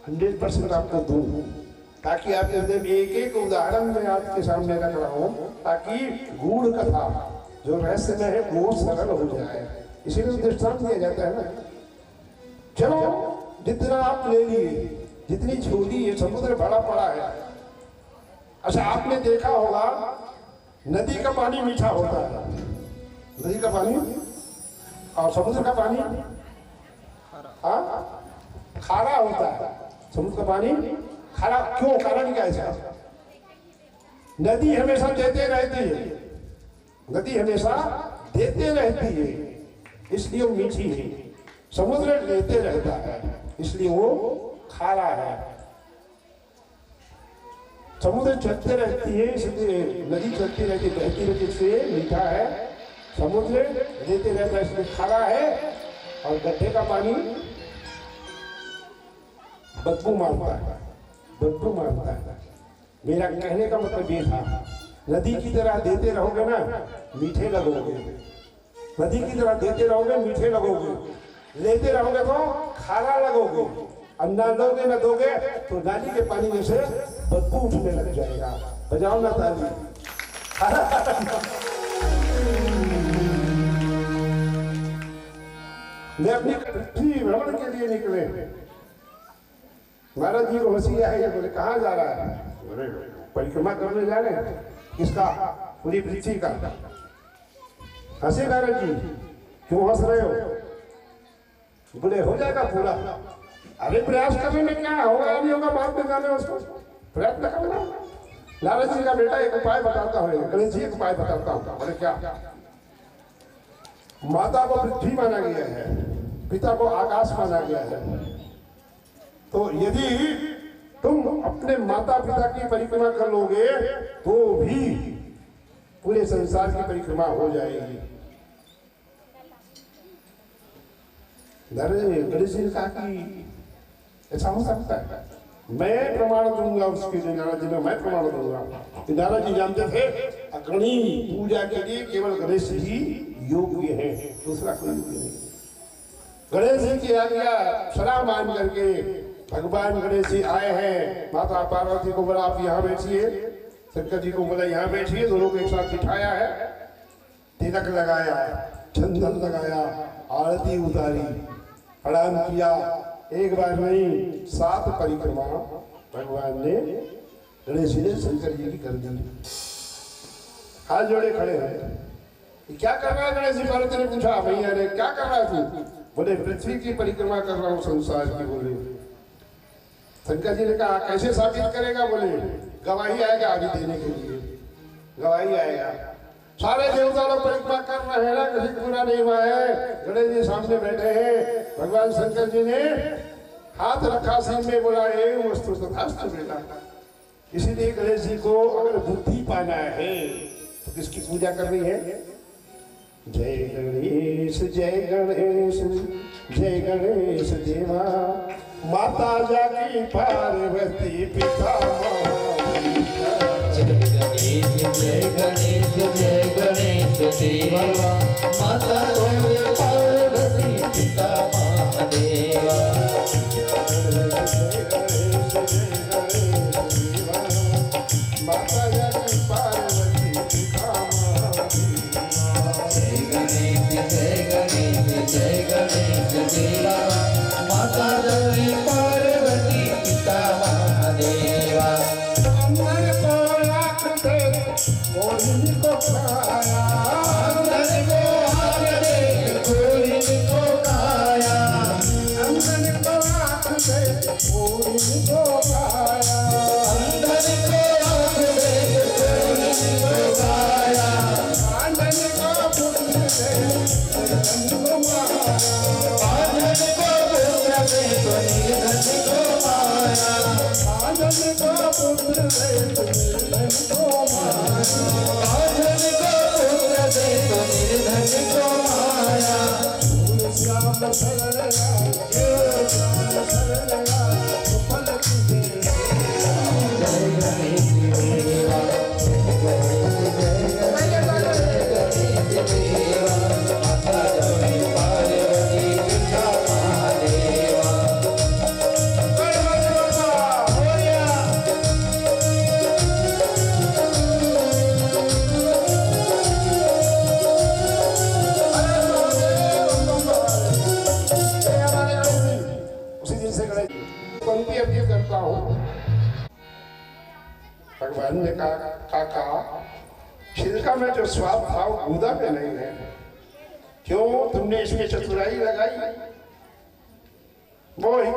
100% आपको दूं, ताकि आप एक एक उदाहरण में आपके सामने रख रहा हूँ, ताकि गूढ़ कथा जो रहस्य में है वो सरल हो जाए। इसीलिए दृष्टांत दिया जाता है ना। चलो जितना आप ले लिए, जितनी छोटी है, समुद्र बड़ा पड़ा है। अच्छा आपने देखा होगा नदी का पानी मीठा होता है, नदी का पानी और समुद्र का पानी खारा होता है। समुद्र का पानी खारा क्यों? कारण क्या है? नदी हमेशा देते रहती है, नदी हमेशा देते रहती है, इसलिए वो मीठी है। समुद्र लेते रहता है, इसलिए वो खारा है। समुद्र चलते रहती है, इसलिए नदी चलती रहती, बहती रहती, इसलिए मीठा है। समुद्र लेते रहता है, इसलिए खारा है। और गड्ढे का पानी बदबू मारता है, बदबू मारता है। मेरा कहने का मतलब ये था, नदी की तरह देते रहोगे ना, मीठे लगोगे। नदी की तरह देते रहोगे, मीठे लगोगे। लेते रहोगे तो खारा लगोगे। अन्ना दोगे न दोगे तो नाली के पानी में से बदबू उठने लग जाएगा। बजाओ ना ताली। मैं अपनी पृथ्वी भ्रमण के लिए निकले। महाराज जी को हंसी आई है, बोले कहाँ जा रहा है? बोले परिक्रमा करने जा रहे हैं। किसका? पूरी पृथ्वी का। हंसे महाराज जी, क्यों हंस रहे हो? बोले हो जाएगा पूरा। अरे प्रयास करने में क्या होगा, नहीं होगा बाद में जाने, उसको प्रयत्न करना। नारद जी का बेटा एक उपाय बताता हूँ, गणेश जी एक उपाय बताता हूँ। बोले क्या? माता को पृथ्वी माना गया है, पिता को आकाश माना गया है। तो यदि तुम अपने माता पिता की परिक्रमा कर लोगे तो भी पूरे संसार की परिक्रमा हो जाएगी। गणेश जी ने कहा कि ऐसा हो सकता है, मैं प्रमाण दूंगा उसके लिए। नारद जी ने मैं प्रमाण दूंगा कि नारद जी जानते थे अग्नि पूजा के लिए केवल गणेश जी योग्य है, दूसरा कोई योग्य नहीं। गणेश जी की आज्ञा सलाह मान करके भगवान गणेश जी आए हैं। माता पार्वती को बोला आप यहाँ बैठिए, शंकर जी को बोला यहाँ बैठिए, दोनों को एक साथ बिठाया है, तिलक लगाया, चंदन लगाया, आरती उतारी, प्रणाम किया। एक बार नहीं 7 परिक्रमा भगवान ने गणेश जी ने शंकर जी की कर दी। हाथ जोड़े खड़े हैं, क्या कर रहा है गणेश जी? पार्वती ने पूछा, भैया ने क्या कर रहा है तू? बोले पृथ्वी की परिक्रमा कर रहा हूँ, संसार की। बोले शंकर जी ने कहा कैसे साबित करेगा? बोले गवाही आएगा अभी देने के लिए, गवाही आएगा। सारे देवता लोग परिक्रमा कर रहे हैं ना, किसी को पूरा नहीं हुआ है। गणेश जी सामने बैठे हैं, भगवान शंकर जी ने हाथ रखा सिर में, बोला ये वस्तु तथास्तु बेटा। इसीलिए गणेश जी को अगर बुद्धि पाना है तो किसकी पूजा करनी है? जय गणेश जय गणेश जय गणेश देवा, माता जाकी पार्वती पिता जय गणेश जय गणेश देवा, माता पार्वती पिता महादेवा। माता जाकी पार्वती पिता जय गणेश जय गणेश देवा, माता जाकी पार्वती पिता महादेवा। कोई को खाया, अंदर को आग दे कोई को खाया, अंदर को आँख दे कोई को खाया, अंदर को आग दे कोई को खाया, आंधन को पुत्र दे निर्धन को माया, आंधन को पुत्र दे तो निर्धन को माया, आंधन को पुत्र दे निर्धन को माया, आंधन को पुत्र दे तो निर्धन को माया। श्याम शरण श्याम शरण फल की जय गणेश देवा, देवा, माता जाकी पार्वती पिता महादेवा। पंक्ति अब ये करता हूँ। भगवान ने कहा छिलका में जो स्वाद था वो गूदा में नहीं है, क्यों तुमने इसमें चतुराई लगाई? वो ही